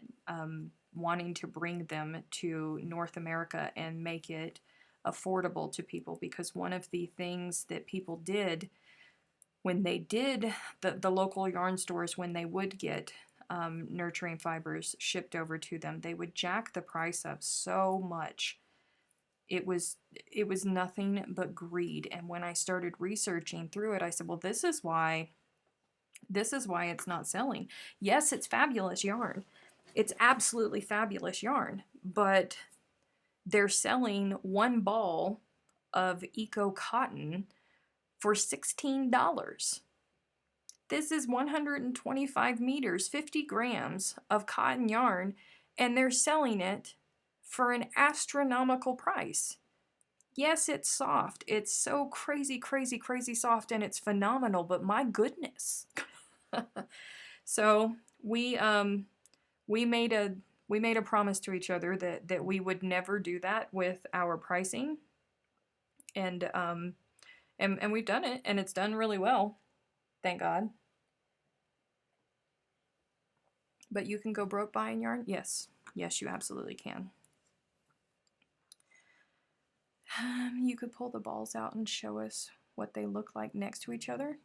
wanting to bring them to North America and make it affordable to people. Because one of the things that people did when they did, the local yarn stores, when they would get nurturing fibers shipped over to them, they would jack the price up so much. It was nothing but greed. And when I started researching through it, I said, well, this is why it's not selling. Yes, it's fabulous yarn. It's absolutely fabulous yarn, but they're selling one ball of eco cotton for $16. This is 125 meters, 50 grams of cotton yarn, and they're selling it for an astronomical price. Yes, it's soft. It's so crazy, crazy, crazy soft, and it's phenomenal, but my goodness. So we made a promise to each other that we would never do that with our pricing, and we've done it, and it's done really well, thank God. But you can go broke buying yarn? Yes, you absolutely can. You could pull the balls out and show us what they look like next to each other.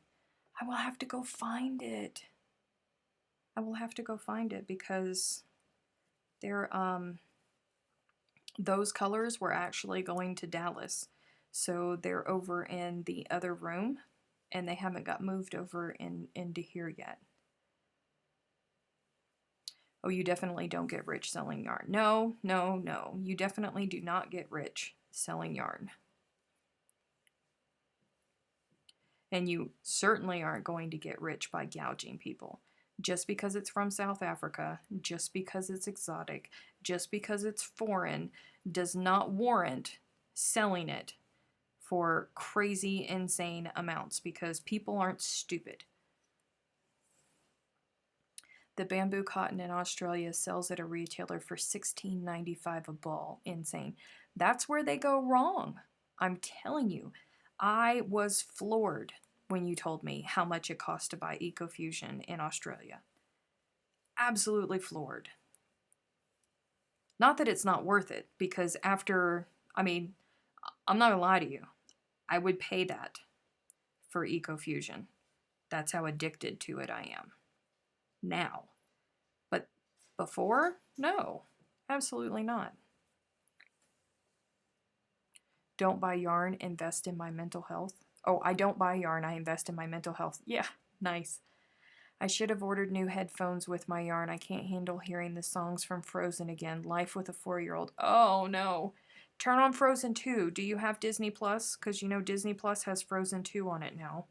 I will have to go find it. Because they're those colors were actually going to Dallas. So they're over in the other room, and they haven't got moved over into here yet. Oh, you definitely don't get rich selling yarn. No. You definitely do not get rich selling yarn. And you certainly aren't going to get rich by gouging people. Just because it's from South Africa, just because it's exotic, just because it's foreign, does not warrant selling it for crazy, insane amounts, because people aren't stupid. The bamboo cotton in Australia sells at a retailer for $16.95 a ball. Insane. That's where they go wrong. I'm telling you. I was floored when you told me how much it cost to buy EcoFusion in Australia. Absolutely floored. Not that it's not worth it, because I'm not gonna lie to you. I would pay that for EcoFusion. That's how addicted to it I am now. But before, no, absolutely not. Don't buy yarn, invest in my mental health. Oh, I don't buy yarn, I invest in my mental health. Yeah, nice. I should have ordered new headphones with my yarn. I can't handle hearing the songs from Frozen again. Life with a 4-year-old. Oh, no. Turn on Frozen 2. Do you have Disney Plus? Because you know Disney Plus has Frozen 2 on it now.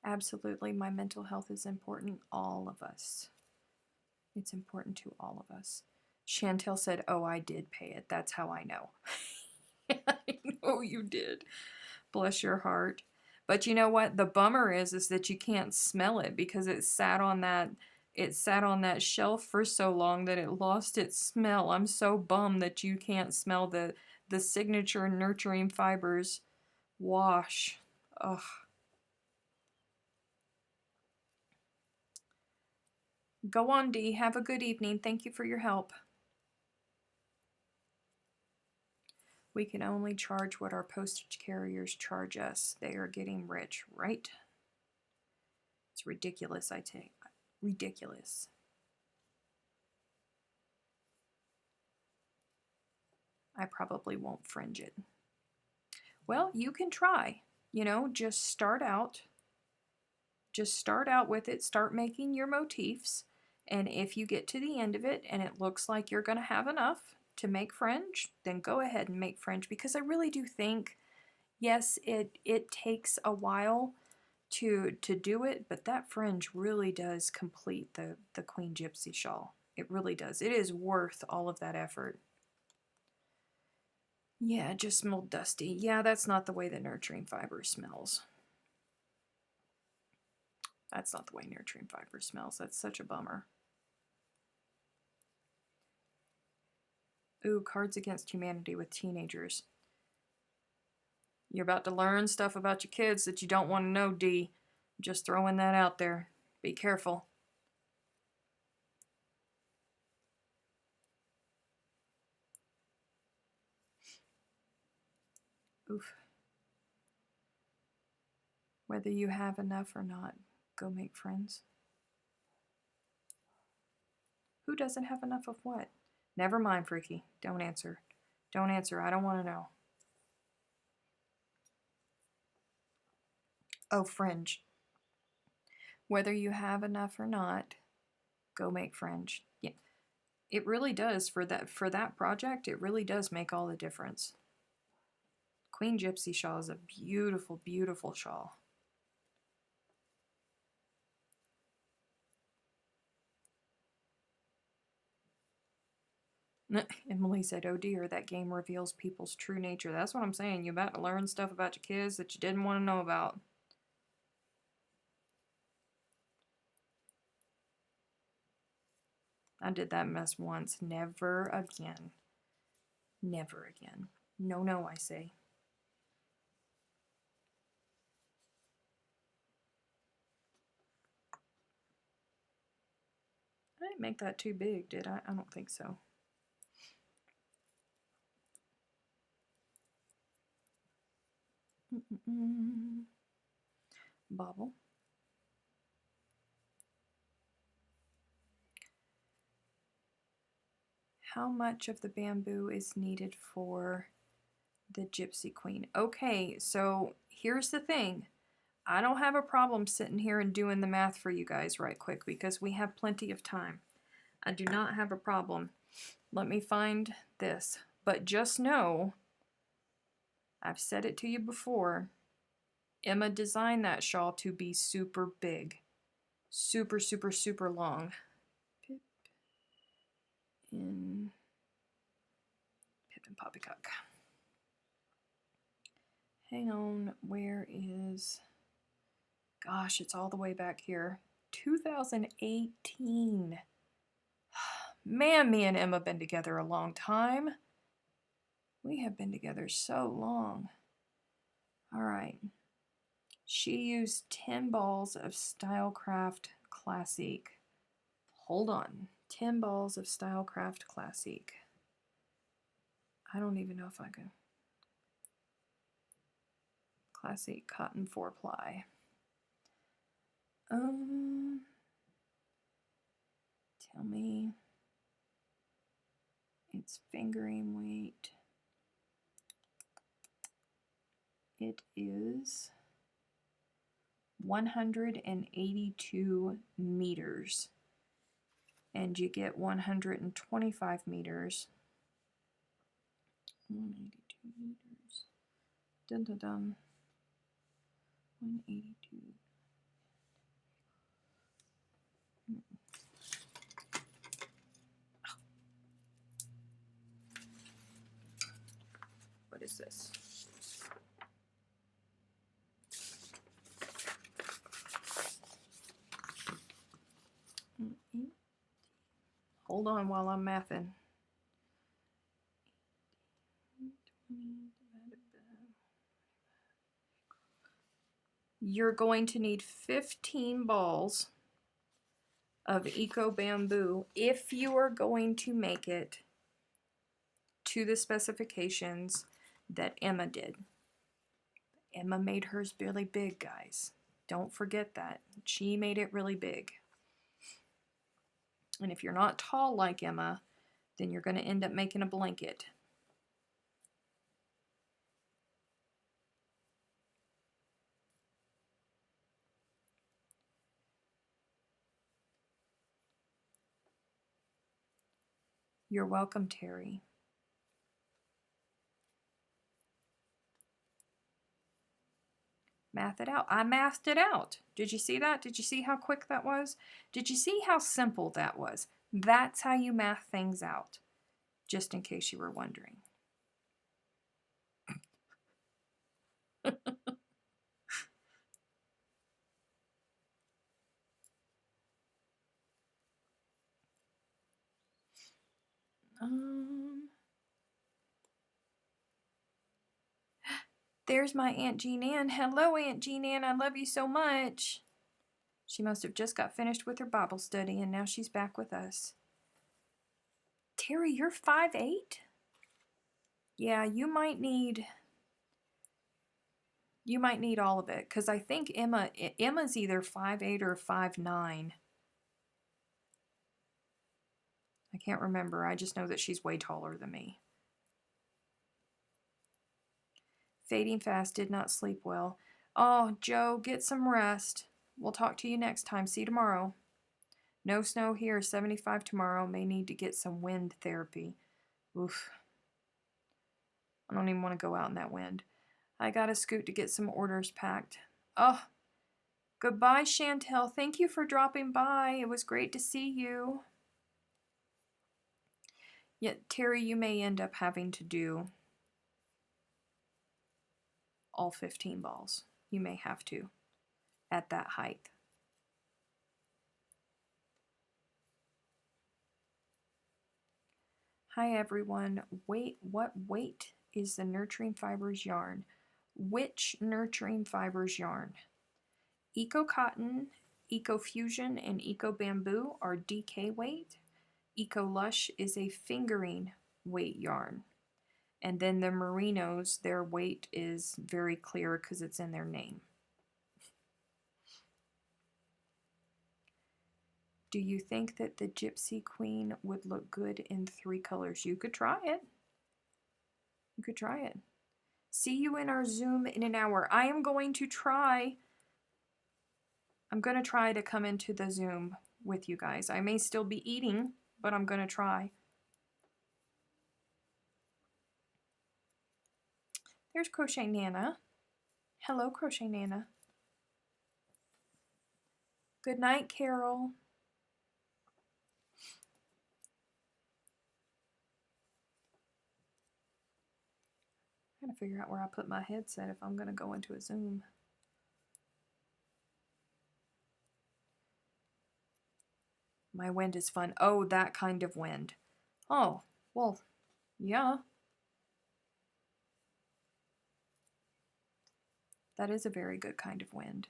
Absolutely, my mental health is important. All of us. It's important to all of us. Chantel said, "Oh, I did pay it. That's how I know." I know you did. Bless your heart. But you know what? The bummer is that you can't smell it because it sat on that shelf for so long that it lost its smell. I'm so bummed that you can't smell the signature nurturing fibers wash. Ugh. Go on, Dee. Have a good evening. Thank you for your help. We can only charge what our postage carriers charge us. They are getting rich, right? It's ridiculous, I think. Ridiculous. I probably won't fringe it. Well, you can try. You know, just start out. Just start out with it. Start making your motifs. And if you get to the end of it and it looks like you're going to have enough to make fringe, then go ahead and make fringe. Because I really do think, yes, it takes a while to do it, but that fringe really does complete the Queen Gypsy shawl. It really does. It is worth all of that effort. Yeah, it just smelled dusty. Yeah, that's not the way the nurturing fiber smells. That's not the way nurturing fiber smells. That's such a bummer. Ooh, Cards Against Humanity with teenagers. You're about to learn stuff about your kids that you don't want to know, Dee. Just throwing that out there. Be careful. Oof. Whether you have enough or not, go make friends. Who doesn't have enough of what? Never mind, Freaky. Don't answer. Don't answer. I don't want to know. Oh, fringe. Whether you have enough or not, go make fringe. Yeah. It really does for that project. It really does make all the difference. Queen Gypsy shawl is a beautiful, beautiful shawl. Emily said, "Oh dear, that game reveals people's true nature." That's what I'm saying. You're about to learn stuff about your kids that you didn't want to know about. I did that mess once. Never again. Never again. No, no, I say. I didn't make that too big, did I? I don't think so. Bobble. How much of the bamboo is needed for the Gypsy Queen? Okay, so here's the thing. I don't have a problem sitting here and doing the math for you guys right quick because we have plenty of time. I do not have a problem. Let me find this. But just know, I've said it to you before, Emma designed that shawl to be super big. Super, super, super long. Pip and Poppycock. Hang on, where is... Gosh, it's all the way back here. 2018. Man, me and Emma have been together a long time. We have been together so long. All right. She used 10 balls of Stylecraft Classic. Hold on. 10 balls of Stylecraft Classic. I don't even know if I can. Classic cotton 4-ply. Tell me its fingering weight. It is 182 meters. And you get 125 meters. 182 meters. Dun dun dun. 182. Hold on while I'm mathing. You're going to need 15 balls of Eco Bamboo if you are going to make it to the specifications that Emma did. Emma made hers really big, guys. Don't forget that. She made it really big. And if you're not tall like Emma, then you're going to end up making a blanket. You're welcome, Terry. Math it out. I mathed it out. Did you see that? Did you see how quick that was? Did you see how simple that was? That's how you math things out, just in case you were wondering. There's my Aunt Jean Ann. Hello, Aunt Jean Ann. I love you so much. She must have just got finished with her Bible study and now she's back with us. Terry, you're 5'8"? Yeah, you might need all of it, because I think Emma's either 5'8" or 5'9". I can't remember. I just know that she's way taller than me. Fading fast, did not sleep well. Oh, Joe, get some rest. We'll talk to you next time. See you tomorrow. No snow here, 75 tomorrow. May need to get some wind therapy. Oof. I don't even want to go out in that wind. I gotta scoot to get some orders packed. Oh, goodbye, Chantel. Thank you for dropping by. It was great to see you. Yet, Terry, you may end up having to do all 15 balls. You may have to at that height. Hi, everyone. Wait, what weight is the Nurturing Fibers yarn? Which Nurturing Fibers yarn? Eco Cotton, Eco Fusion, and Eco Bamboo are DK weight. Eco Lush is a fingering weight yarn. And then the Merinos, their weight is very clear because it's in their name. Do you think that the Gypsy Queen would look good in 3 colors? You could try it. You could try it. See you in our Zoom in an hour. I am going to try. I'm going to try to come into the Zoom with you guys. I may still be eating, but I'm going to try. There's Crochet Nana. Hello, Crochet Nana. Good night, Carol. I gotta figure out where I put my headset if I'm gonna go into a Zoom. My wind is fun. Oh, that kind of wind. Oh, well, yeah. That is a very good kind of wind.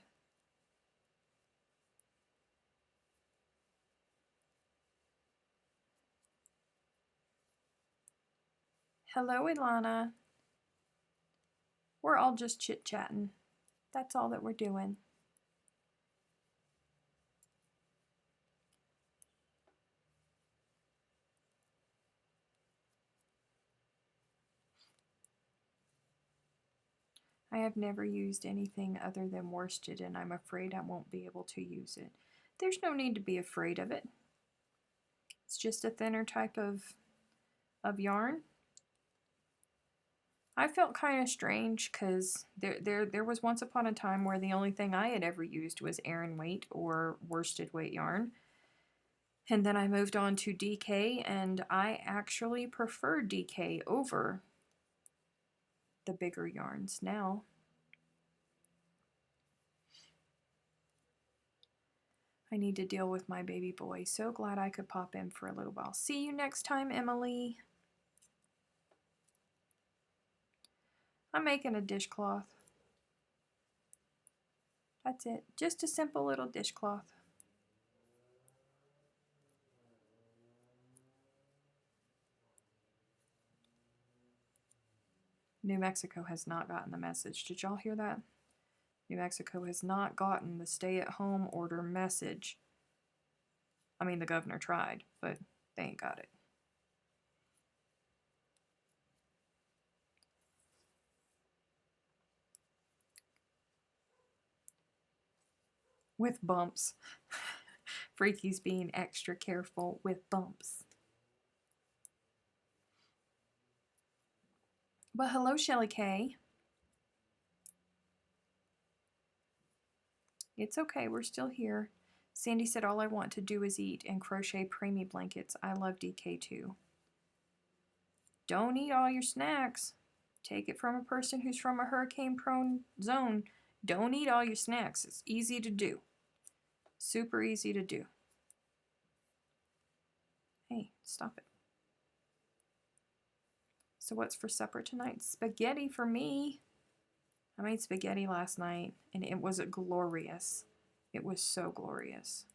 Hello, Ilana. We're all just chit-chatting. That's all that we're doing. I have never used anything other than worsted, and I'm afraid I won't be able to use it. There's no need to be afraid of it. It's just a thinner type of yarn. I felt kind of strange because there was once upon a time where the only thing I had ever used was Aran weight or worsted weight yarn. And then I moved on to DK, and I actually prefer DK over the bigger yarns now. I need to deal with my baby boy. So glad I could pop in for a little while. See you next time, Emily. I'm making a dishcloth. That's it. Just a simple little dishcloth. New Mexico has not gotten the message. Did y'all hear that? New Mexico has not gotten the stay-at-home order message. I mean, the governor tried, but they ain't got it. With bumps. Freaky's being extra careful with bumps. But hello, Shelly K. It's okay, we're still here. Sandy said all I want to do is eat and crochet preemie blankets. I love DK too. Don't eat all your snacks. Take it from a person who's from a hurricane-prone zone. Don't eat all your snacks. It's easy to do. Super easy to do. Hey, stop it. So what's for supper tonight? Spaghetti for me. I made spaghetti last night, and it was glorious. It was so glorious.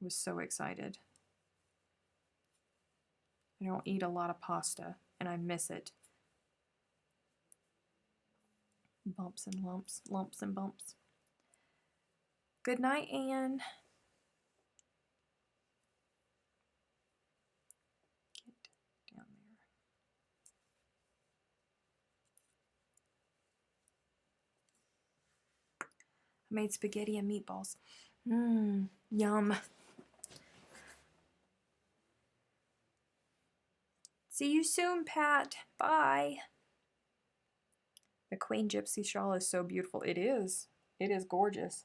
I was so excited. I don't eat a lot of pasta, and I miss it. Bumps and lumps, lumps and bumps. Good night, Anne. Get down there. I made spaghetti and meatballs. Yum. See you soon, Pat. Bye. The Queen Gypsy shawl is so beautiful. It is. It is gorgeous.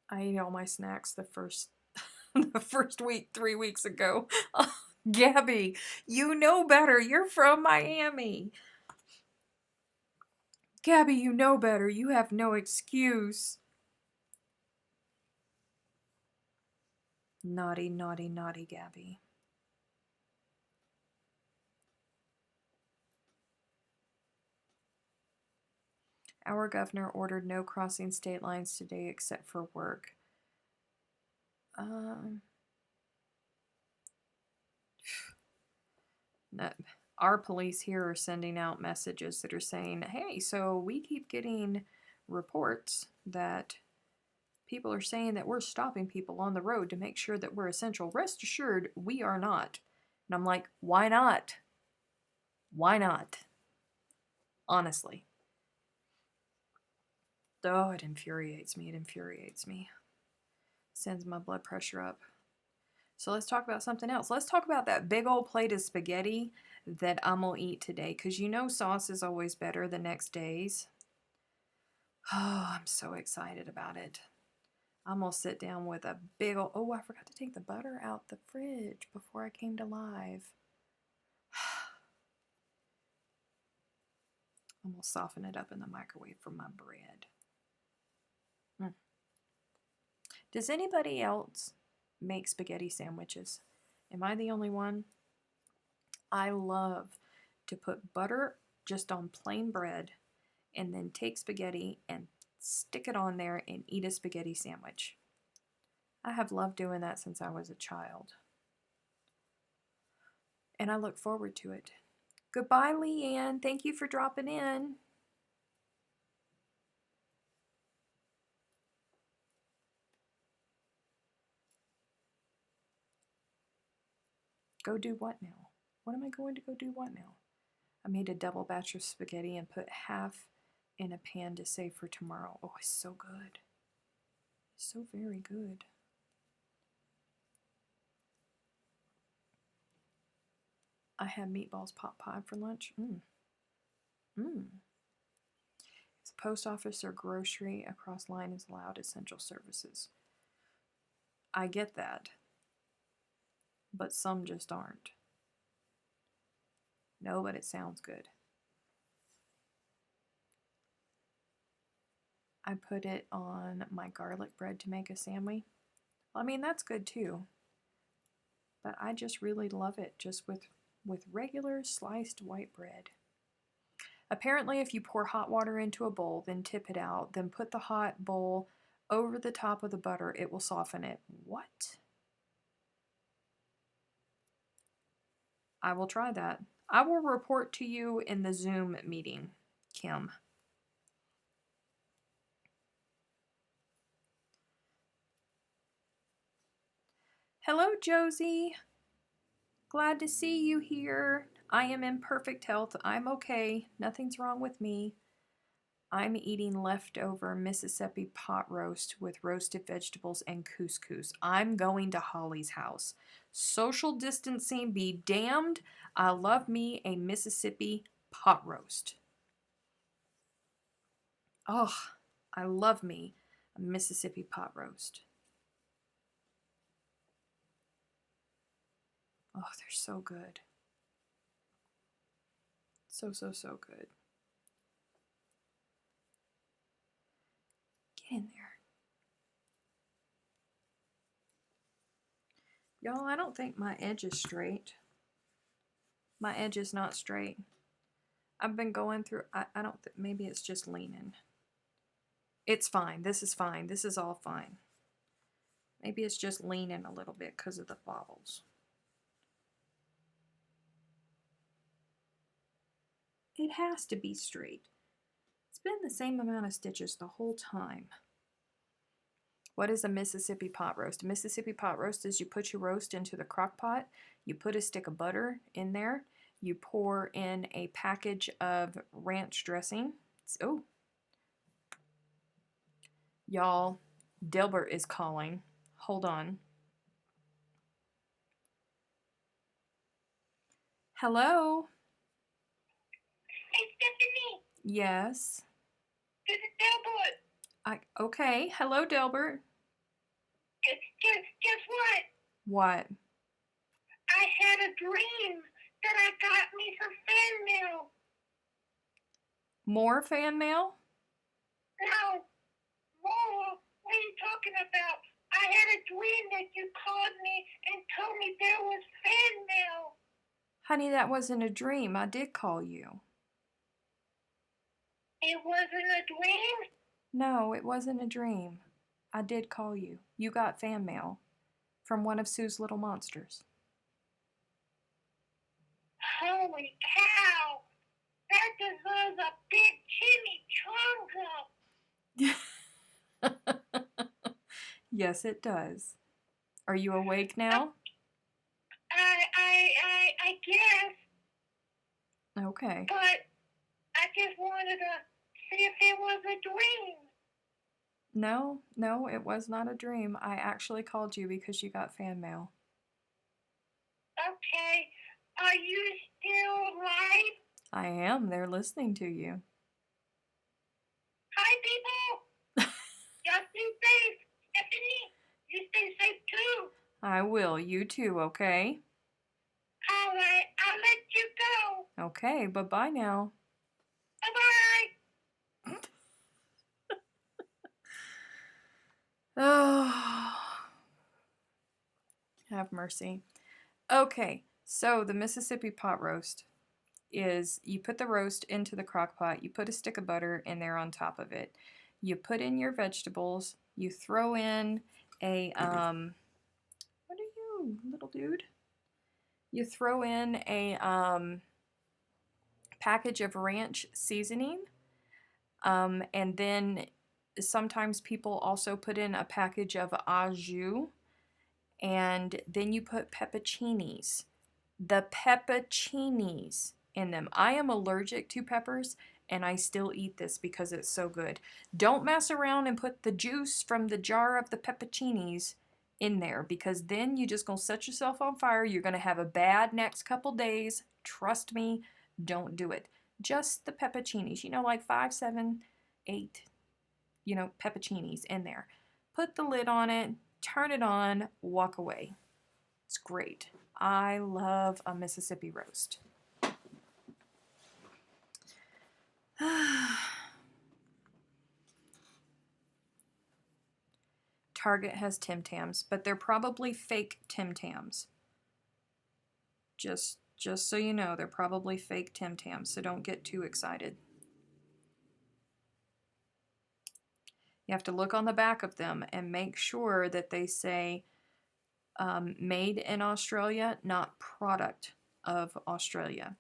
I ate all my snacks the first week, 3 weeks ago. Oh, Gabby, you know better. You're from Miami. Gabby, you know better. You have no excuse. Naughty, naughty, naughty Gabby. Our governor ordered no crossing state lines today except for work. Our police here are sending out messages that are saying, hey, so we keep getting reports that people are saying that we're stopping people on the road to make sure that we're essential. Rest assured, we are not. And I'm like, why not? Why not? Honestly. Oh, it infuriates me. It infuriates me. Sends my blood pressure up. So let's talk about something else. Let's talk about that big old plate of spaghetti that I'm going to eat today. Because you know sauce is always better the next days. Oh, I'm so excited about it. I'm going to sit down with a big old... Oh, I forgot to take the butter out the fridge before I came to live. I'm going to soften it up in the microwave for my bread. Does anybody else make spaghetti sandwiches? Am I the only one? I love to put butter just on plain bread and then take spaghetti and stick it on there and eat a spaghetti sandwich. I have loved doing that since I was a child. And I look forward to it. Goodbye, Leanne. Thank you for dropping in. Go do what now? What am I going to go do what now? I made a double batch of spaghetti and put half in a pan to save for tomorrow. Oh, it's so good. It's so very good. I had meatballs pot pie for lunch. It's post office or grocery across line is allowed essential services. I get that, but some just aren't. No, but it sounds good. I put it on my garlic bread to make a sandwich. I mean, that's good too. But I just really love it just with regular sliced white bread. Apparently, if you pour hot water into a bowl, then tip it out, then put the hot bowl over the top of the butter, it will soften it. What? I will try that. I will report to you in the Zoom meeting, Kim. Hello, Josie. Glad to see you here. I am in perfect health. I'm okay. Nothing's wrong with me. I'm eating leftover Mississippi pot roast with roasted vegetables and couscous. I'm going to Holly's house. Social distancing be damned. I love me a Mississippi pot roast. Oh, I love me a Mississippi pot roast. Oh, they're so good. So good. Get in there. Y'all, I don't think my edge is straight. My edge is not straight. I've been going through, I don't think, maybe it's just leaning. It's fine. This is fine. This is all fine. Maybe it's just leaning a little bit because of the bobbles. It has to be straight. It's been the same amount of stitches the whole time. What is a Mississippi pot roast? A Mississippi pot roast is you put your roast into the crock pot, you put a stick of butter in there, you pour in a package of ranch dressing. Oh, y'all, Delbert is calling. Hold on. Hello? Hey, Stephanie. Yes. This is Delbert. Okay. Hello, Delbert. Guess what? What? I had a dream that I got me some fan mail. More fan mail? No. More? What are you talking about? I had a dream that you called me and told me there was fan mail. Honey, that wasn't a dream. I did call you. It wasn't a dream? No, it wasn't a dream. I did call you. You got fan mail from one of Sue's little monsters. Holy cow! That deserves a big chimichanga. Yes, it does. Are you awake now? I guess. Okay. But I just wanted to see if it was a dream. No, it was not a dream. I actually called you because you got fan mail. Okay. Are you still live? I am. They're listening to you. Hi, people. Y'all stay safe. Stephanie, you stay safe too. I will. You too, okay? All right. I'll let you go. Okay, bye-bye now. Bye-bye. Oh, have mercy. Okay, so the Mississippi pot roast is you put the roast into the crock pot, you put a stick of butter in there on top of it, you put in your vegetables, you throw in a, what are you, little dude? You throw in a package of ranch seasoning, and then sometimes people also put in a package of au jus, and then you put pepperoncinis. The pepperoncinis in them. I am allergic to peppers, and I still eat this because it's so good. Don't mess around and put the juice from the jar of the pepperoncinis in there, because then you're just going to set yourself on fire. You're going to have a bad next couple days. Trust me, don't do it. Just the pepperoncinis, like 5, 7, 8, pepperoncinis in there. Put the lid on it, turn it on, walk away. It's great. I love a Mississippi roast. Target has Tim Tams, but they're probably fake Tim Tams. Just so you know, they're probably fake Tim Tams, so don't get too excited. You have to look on the back of them and make sure that they say made in Australia, not product of Australia.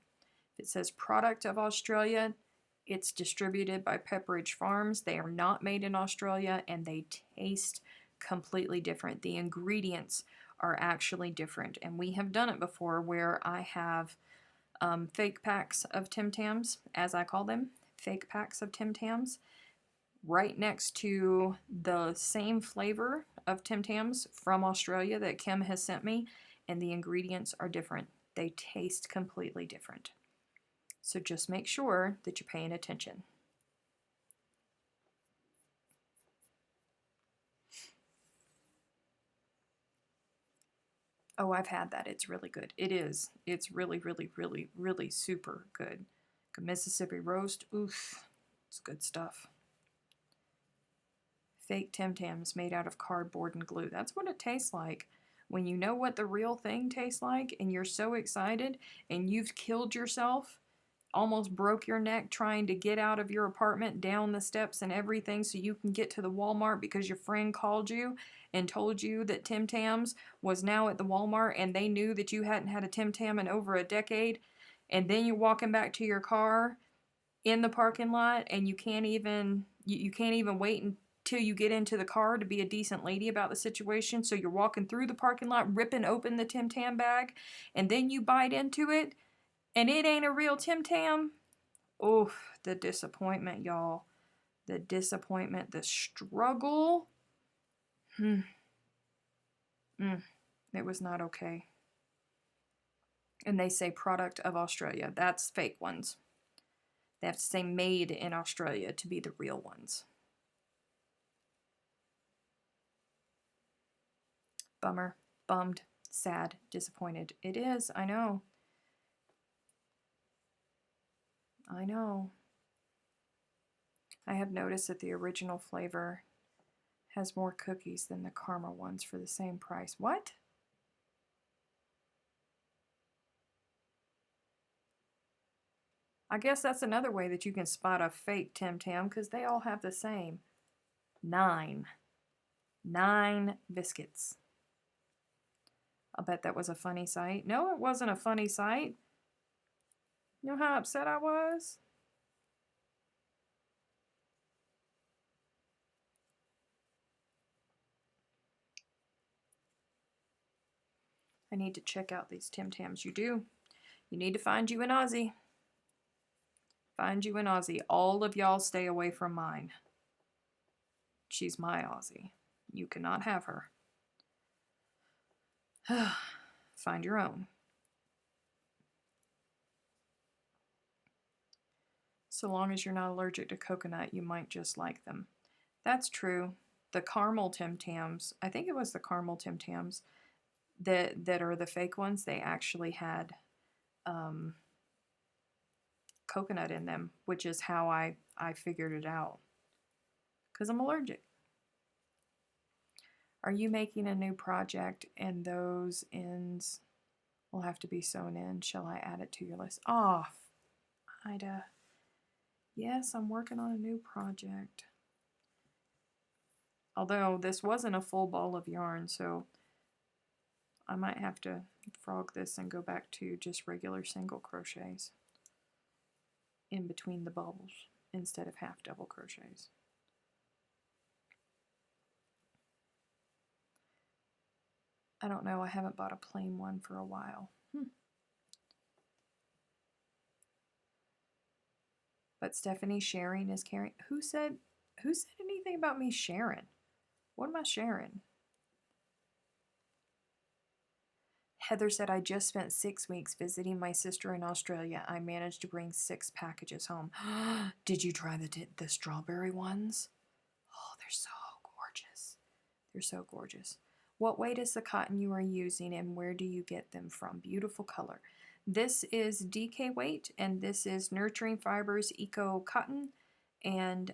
If it says product of Australia, it's distributed by Pepperidge Farms. They are not made in Australia and they taste completely different. The ingredients are actually different. And we have done it before where I have fake packs of Tim Tams, as I call them, fake packs of Tim Tams, right next to the same flavor of Tim Tams from Australia that Kim has sent me, and the ingredients are different. They taste completely different. So just make sure that you're paying attention. Oh, I've had that. It's really good. It is. It's really, really, really, really super good. Mississippi roast. Oof. It's good stuff. Fake Tim Tams made out of cardboard and glue. That's what it tastes like. When you know what the real thing tastes like and you're so excited and you've killed yourself, almost broke your neck trying to get out of your apartment, down the steps and everything so you can get to the Walmart because your friend called you and told you that Tim Tams was now at the Walmart and they knew that you hadn't had a Tim Tam in over a decade, and then you're walking back to your car in the parking lot and you can't even wait until you get into the car to be a decent lady about the situation, so you're walking through the parking lot ripping open the Tim Tam bag and then you bite into it and it ain't a real Tim Tam. Oh, the disappointment, y'all. The disappointment, the struggle. It was not okay. And they say product of Australia. That's fake ones. They have to say made in Australia to be the real ones. Bummer, bummed, sad, disappointed. It is, I know. I know. I have noticed that the original flavor has more cookies than the caramel ones for the same price. What? I guess that's another way that you can spot a fake Tim Tam, because they all have the same. 9 biscuits. I'll bet that was a funny sight. No, it wasn't a funny sight. You know how upset I was? I need to check out these Tim Tams. You do. You need to find you an Aussie. Find you an Aussie. All of y'all stay away from mine. She's my Aussie. You cannot have her. Find your own. So long as you're not allergic to coconut, you might just like them. That's true. The caramel Tim Tams, I think it was the caramel Tim Tams that are the fake ones, they actually had coconut in them, which is how I figured it out. Because I'm allergic. Are you making a new project and those ends will have to be sewn in? Shall I add it to your list? Oh, Ida. Yes, I'm working on a new project. Although this wasn't a full ball of yarn, so I might have to frog this and go back to just regular single crochets in between the bubbles instead of half double crochets. I don't know, I haven't bought a plain one for a while. But Stephanie sharing is caring. Who said anything about me sharing? What am I sharing? Heather said, I just spent 6 weeks visiting my sister in Australia. I managed to bring 6 packages home. Did you try the strawberry ones? Oh, they're so gorgeous. They're so gorgeous. What weight is the cotton you are using and where do you get them from? Beautiful color. This is DK weight and this is Nurturing Fibers Eco Cotton. And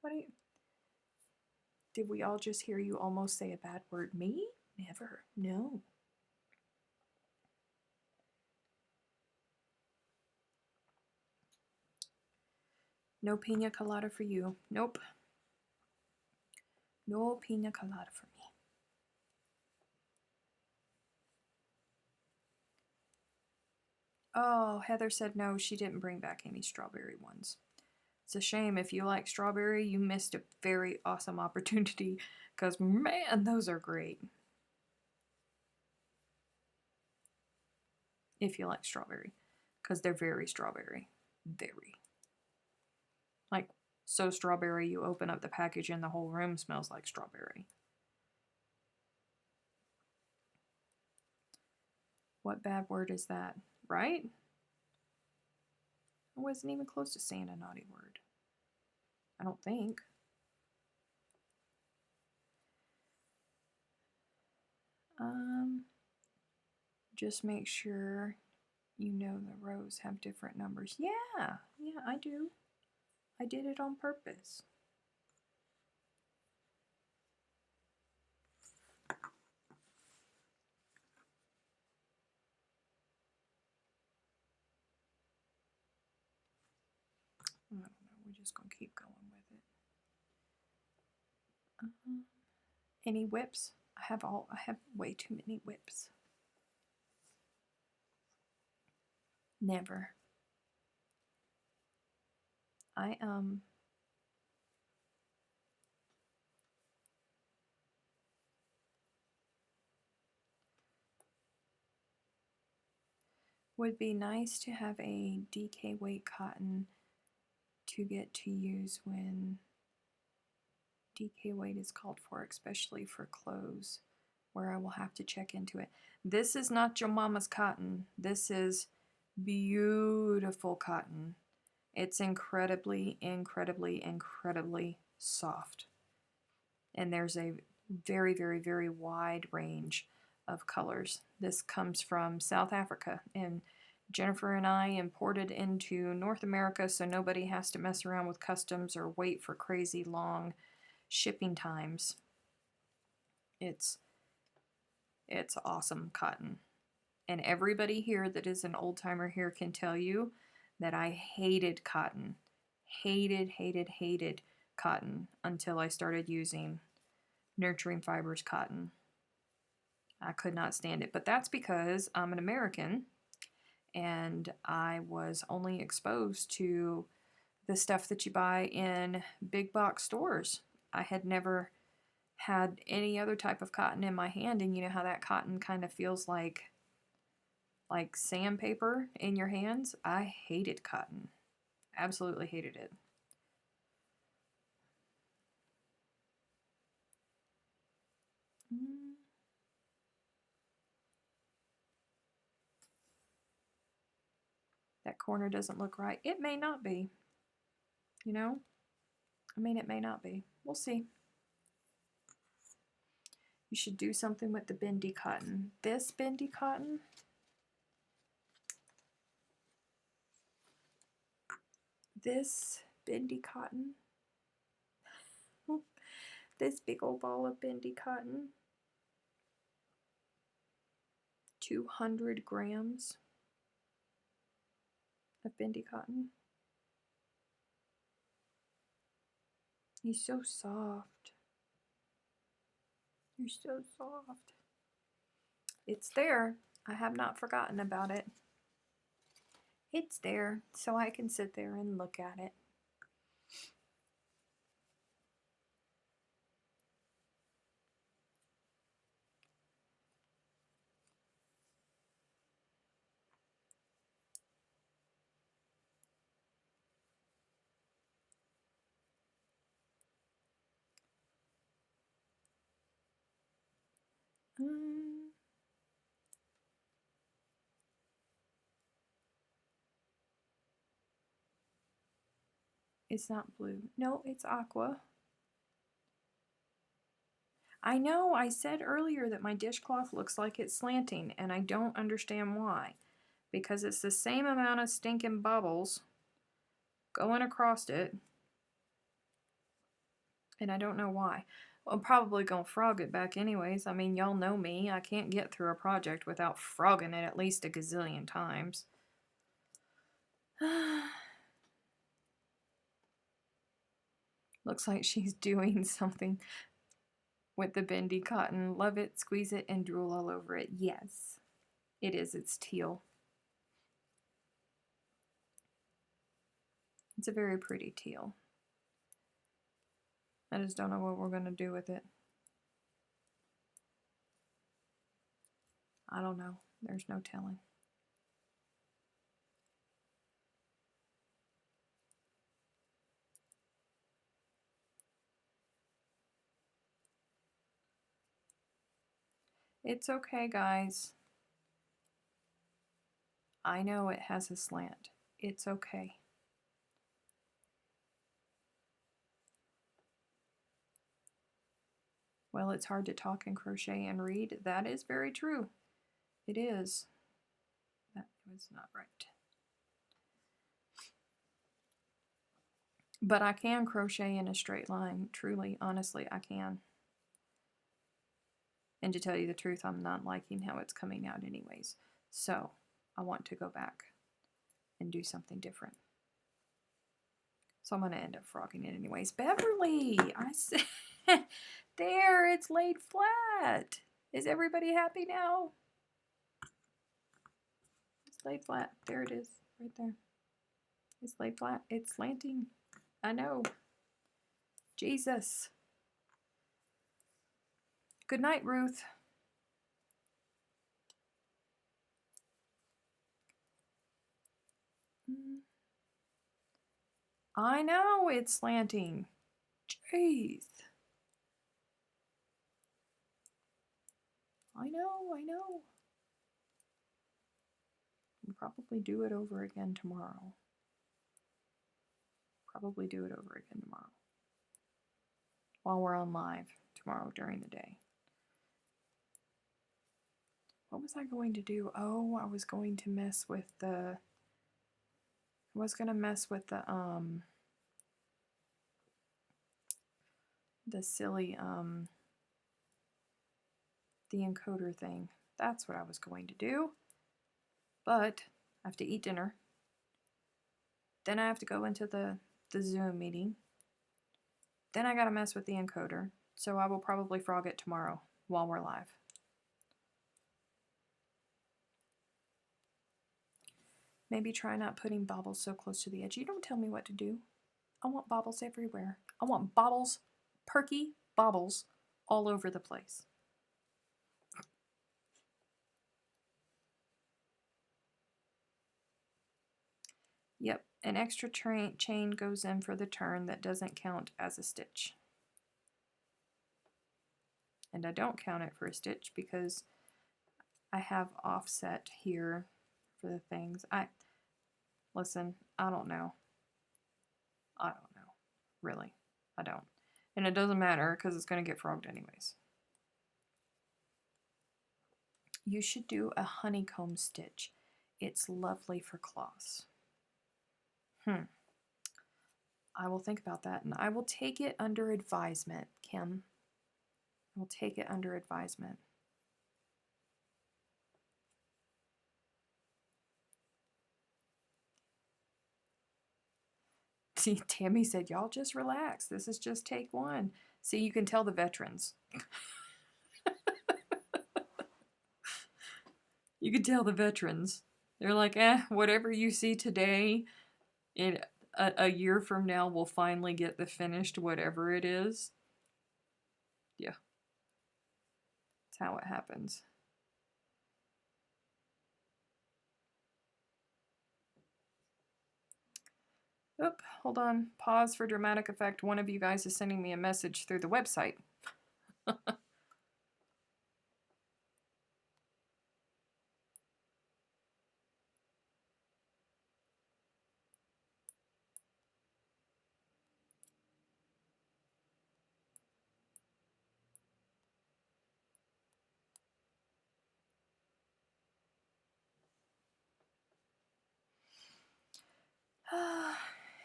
What do you... Did we all just hear you almost say a bad word? Me? Never. No. No pina colada for you. Nope. No pina colada for me. Oh, Heather said no, she didn't bring back any strawberry ones. It's a shame. If you like strawberry, you missed a very awesome opportunity because, man, those are great. If you like strawberry, because they're very strawberry. Very. Like, so strawberry, you open up the package and the whole room smells like strawberry. What bad word is that, right? I wasn't even close to saying a naughty word. I don't think. Just make sure you know the rows have different numbers. Yeah, I do. I did it on purpose. I don't know. We're just gonna keep going with it. Any whips? I have way too many whips. Never. I would be nice to have a DK weight cotton to get to use when DK weight is called for, especially for clothes, where I will have to check into it. This is not your mama's cotton. This is beautiful cotton. It's incredibly, incredibly, incredibly soft. And there's a very, very, very wide range of colors. This comes from South Africa, and Jennifer and I imported into North America so nobody has to mess around with customs or wait for crazy long shipping times. It's awesome cotton. And everybody here that is an old timer here can tell you that I hated cotton. Hated, hated, hated cotton until I started using Nurturing Fibers cotton. I could not stand it. But that's because I'm an American and I was only exposed to the stuff that you buy in big box stores. I had never had any other type of cotton in my hand, and you know how that cotton kind of feels like sandpaper in your hands? I hated cotton. Absolutely hated it. That corner doesn't look right. It may not be. You know? I mean, it may not be. We'll see. You should do something with the bendy cotton. This bendy cotton, this bendy cotton, this big old ball of bendy cotton, 200 grams of bendy cotton. He's so soft. You're so soft. It's there. I have not forgotten about it. It's there, so I can sit there and look at it. Um, it's not blue. No, it's aqua. I know I said earlier that my dishcloth looks like it's slanting, and I don't understand why. Because it's the same amount of stinking bubbles going across it, and I don't know why. Well, I'm probably gonna frog it back anyways. I mean, y'all know me. I can't get through a project without frogging it at least a gazillion times. Looks like she's doing something with the bendy cotton. Love it, squeeze it, and drool all over it. Yes, it is. It's teal. It's a very pretty teal. I just don't know what we're going to do with it. I don't know. There's no telling. It's okay, guys. I know it has a slant. It's okay. Well, it's hard to talk and crochet and read. That is very true. It is. That was not right. But I can crochet in a straight line. Truly, honestly, I can. And to tell you the truth, I'm not liking how it's coming out anyways. So I want to go back and do something different. So I'm going to end up frogging it anyways. Beverly, I said, there, it's laid flat. Is everybody happy now? It's laid flat. There it is, right there. It's laid flat. It's slanting. I know. Jesus. Good night, Ruth. I know it's slanting. Jeez. I know, I know. We'll probably do it over again tomorrow. Probably do it over again tomorrow. While we're on live tomorrow during the day. What was I going to do? Oh, I was going to mess with the silly the encoder thing. That's what I was going to do. But I have to eat dinner. Then I have to go into the Zoom meeting. Then I gotta mess with the encoder. So I will probably frog it tomorrow while we're live. Maybe try not putting bobbles so close to the edge. You don't tell me what to do. I want bobbles everywhere. I want bobbles, perky bobbles, all over the place. Yep, an extra chain goes in for the turn that doesn't count as a stitch. And I don't count it for a stitch because I have offset here for the things. Listen, I don't know. I don't know. Really, I don't. And it doesn't matter because it's going to get frogged anyways. You should do a honeycomb stitch. It's lovely for cloths. I will think about that, and I will take it under advisement, Kim. I will take it under advisement. See, Tammy said, y'all just relax. This is just take one. See, you can tell the veterans. You could tell the veterans. They're like, whatever you see today, in a year from now, we'll finally get the finished whatever it is. Yeah. That's how it happens. Oop, hold on. Pause for dramatic effect. One of you guys is sending me a message through the website.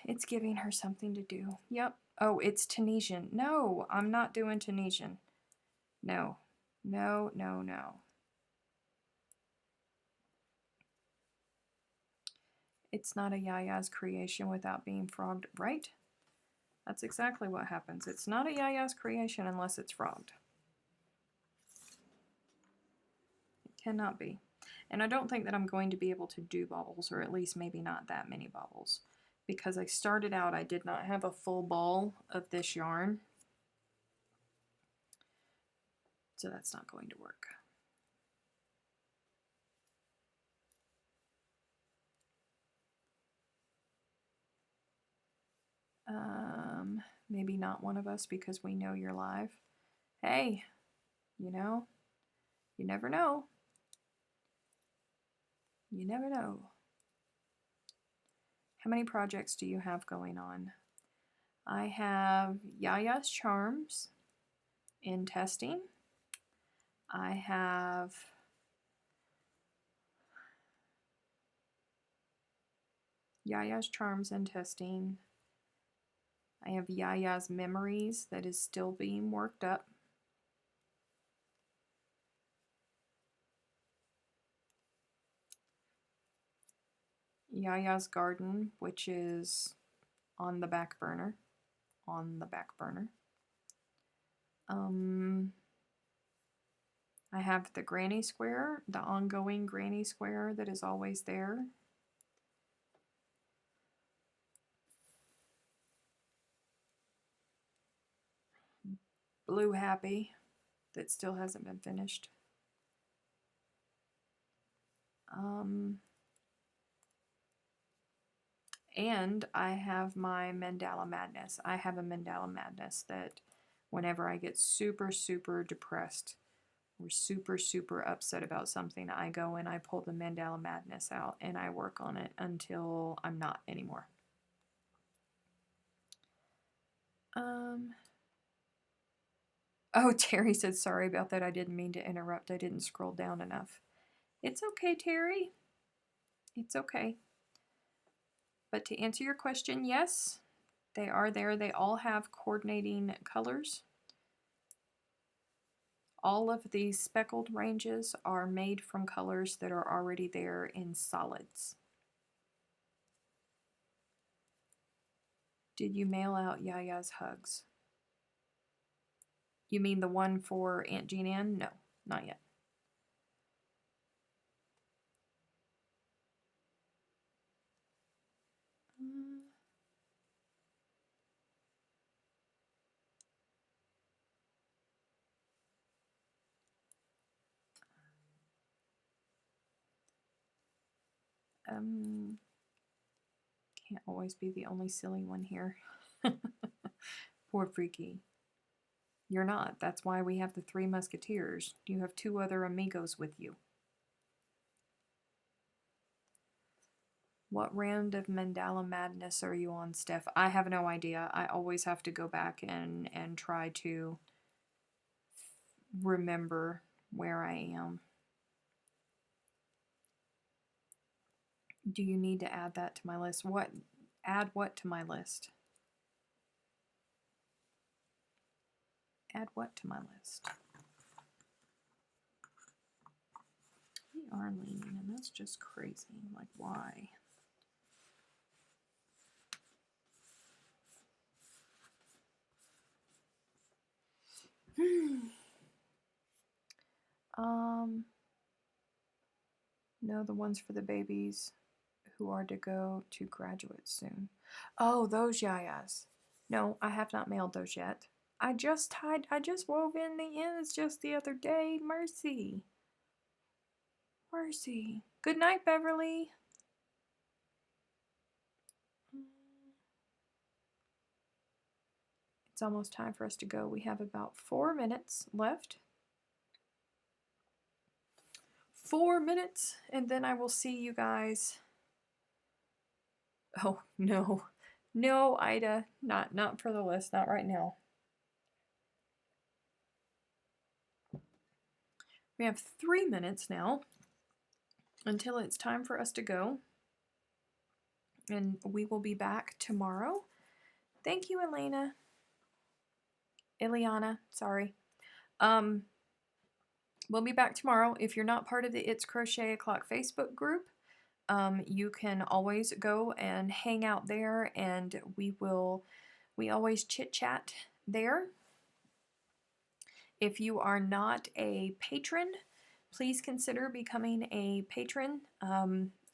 It's giving her something to do. Yep. Oh, it's Tunisian. No, I'm not doing Tunisian. No. No, no, no. It's not a Yaya's creation without being frogged, right? That's exactly what happens. It's not a Yaya's creation unless it's frogged. It cannot be. And I don't think that I'm going to be able to do baubles, or at least maybe not that many baubles. Because I started out, I did not have a full ball of this yarn. So that's not going to work. Maybe not one of us because we know you're live. Hey, you know, you never know. You never know. How many projects do you have going on? I have Yaya's Charms in testing. I have Yaya's Charms in testing. I have Yaya's Memories that is still being worked up. Yaya's Garden, which is on the back burner. I have the Granny Square, the ongoing Granny Square that is always there. Blue Happy that still hasn't been finished. And I have my Mandala Madness. I have a Mandala Madness that whenever I get super, super depressed or super, super upset about something, I go and I pull the Mandala Madness out and I work on it until I'm not anymore. Oh, Terry said, sorry about that. I didn't mean to interrupt. I didn't scroll down enough. It's okay, Terry. It's okay. But to answer your question, yes, they are there. They all have coordinating colors. All of these speckled ranges are made from colors that are already there in solids. Did you mail out Yaya's hugs? You mean the one for Aunt Jean Ann? No, not yet. Can't always be the only silly one here. Poor Freaky. You're not. That's why we have the Three Musketeers. You have two other amigos with you. What round of Mandala Madness are you on, Steph? I have no idea. I always have to go back and try to remember where I am. Do you need to add that to my list? What? Add what to my list? Add what to my list? We are leaning, and that's just crazy. Like, why? No, the ones for the babies who are to go to graduate soon. Oh, those yayas. No, I have not mailed those yet. I just wove in the ends just the other day. Mercy. Mercy. Good night, Beverly. It's almost time for us to go. We have about 4 minutes left. 4 minutes, and then I will see you guys. Oh, no. No, Ida. Not for the list. Not right now. We have 3 minutes now until it's time for us to go. And we will be back tomorrow. Thank you, Elena. Ileana, sorry. We'll be back tomorrow. If you're not part of the It's Crochet O'Clock Facebook group, you can always go and hang out there, and we always chit chat there. If you are not a patron, please consider becoming a patron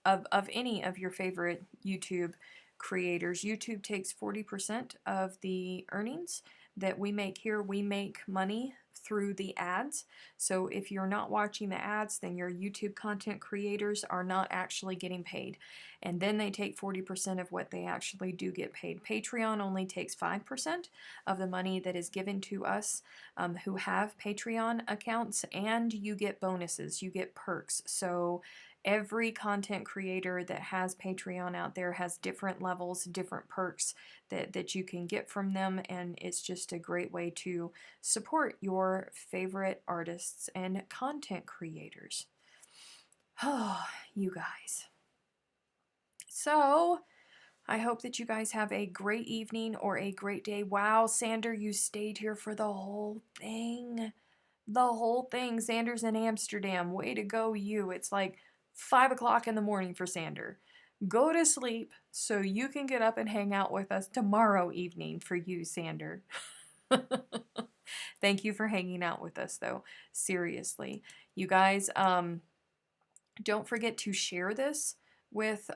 of any of your favorite YouTube creators. YouTube takes 40% of the earnings that we make here. We make money through the ads. So if you're not watching the ads, then your YouTube content creators are not actually getting paid. And then they take 40% of what they actually do get paid. Patreon only takes 5% of the money that is given to us who have Patreon accounts, and you get bonuses, you get perks. So every content creator that has Patreon out there has different levels, different perks that you can get from them, and it's just a great way to support your favorite artists and content creators. Oh, you guys. So, I hope that you guys have a great evening or a great day. Wow, Sander, you stayed here for the whole thing. The whole thing. Sander's in Amsterdam. Way to go, you. It's like 5 o'clock in the morning for Sander. Go to sleep so you can get up and hang out with us tomorrow evening for you, Sander. Thank you for hanging out with us, though. Seriously. You guys, don't forget to share this with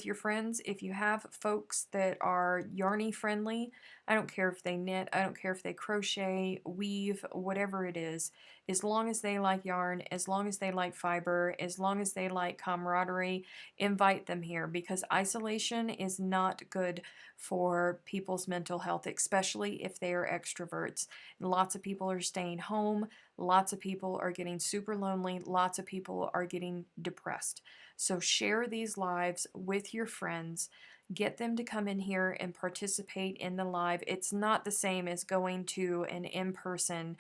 your friends. If you have folks that are yarny friendly, I don't care if they knit, I don't care if they crochet, weave, whatever it is, as long as they like yarn, as long as they like fiber, as long as they like camaraderie, invite them here, because isolation is not good for people's mental health, especially if they are extroverts. Lots of people are staying home. Lots of people are getting super lonely. Lots of people are getting depressed. So share these lives with your friends. Get them to come in here and participate in the live. It's not the same as going to an in-person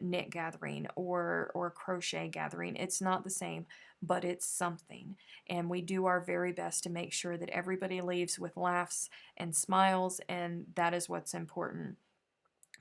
knit gathering or crochet gathering. It's not the same, but it's something. And we do our very best to make sure that everybody leaves with laughs and smiles, and that is what's important.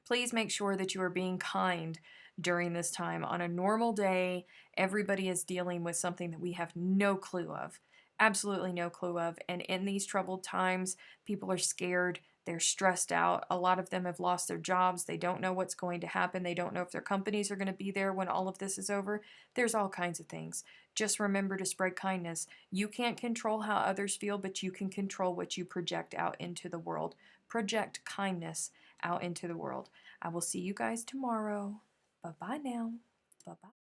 Please make sure that you are being kind during this time. On a normal day, everybody is dealing with something that we have no clue of, absolutely no clue of. And in these troubled times, people are scared, they're stressed out. A lot of them have lost their jobs. They don't know what's going to happen. They don't know if their companies are going to be there when all of this is over. There's all kinds of things. Just remember to spread kindness. You can't control how others feel, but you can control what you project out into the world. Project kindness out into the world. I will see you guys tomorrow. Bye-bye now. Bye-bye.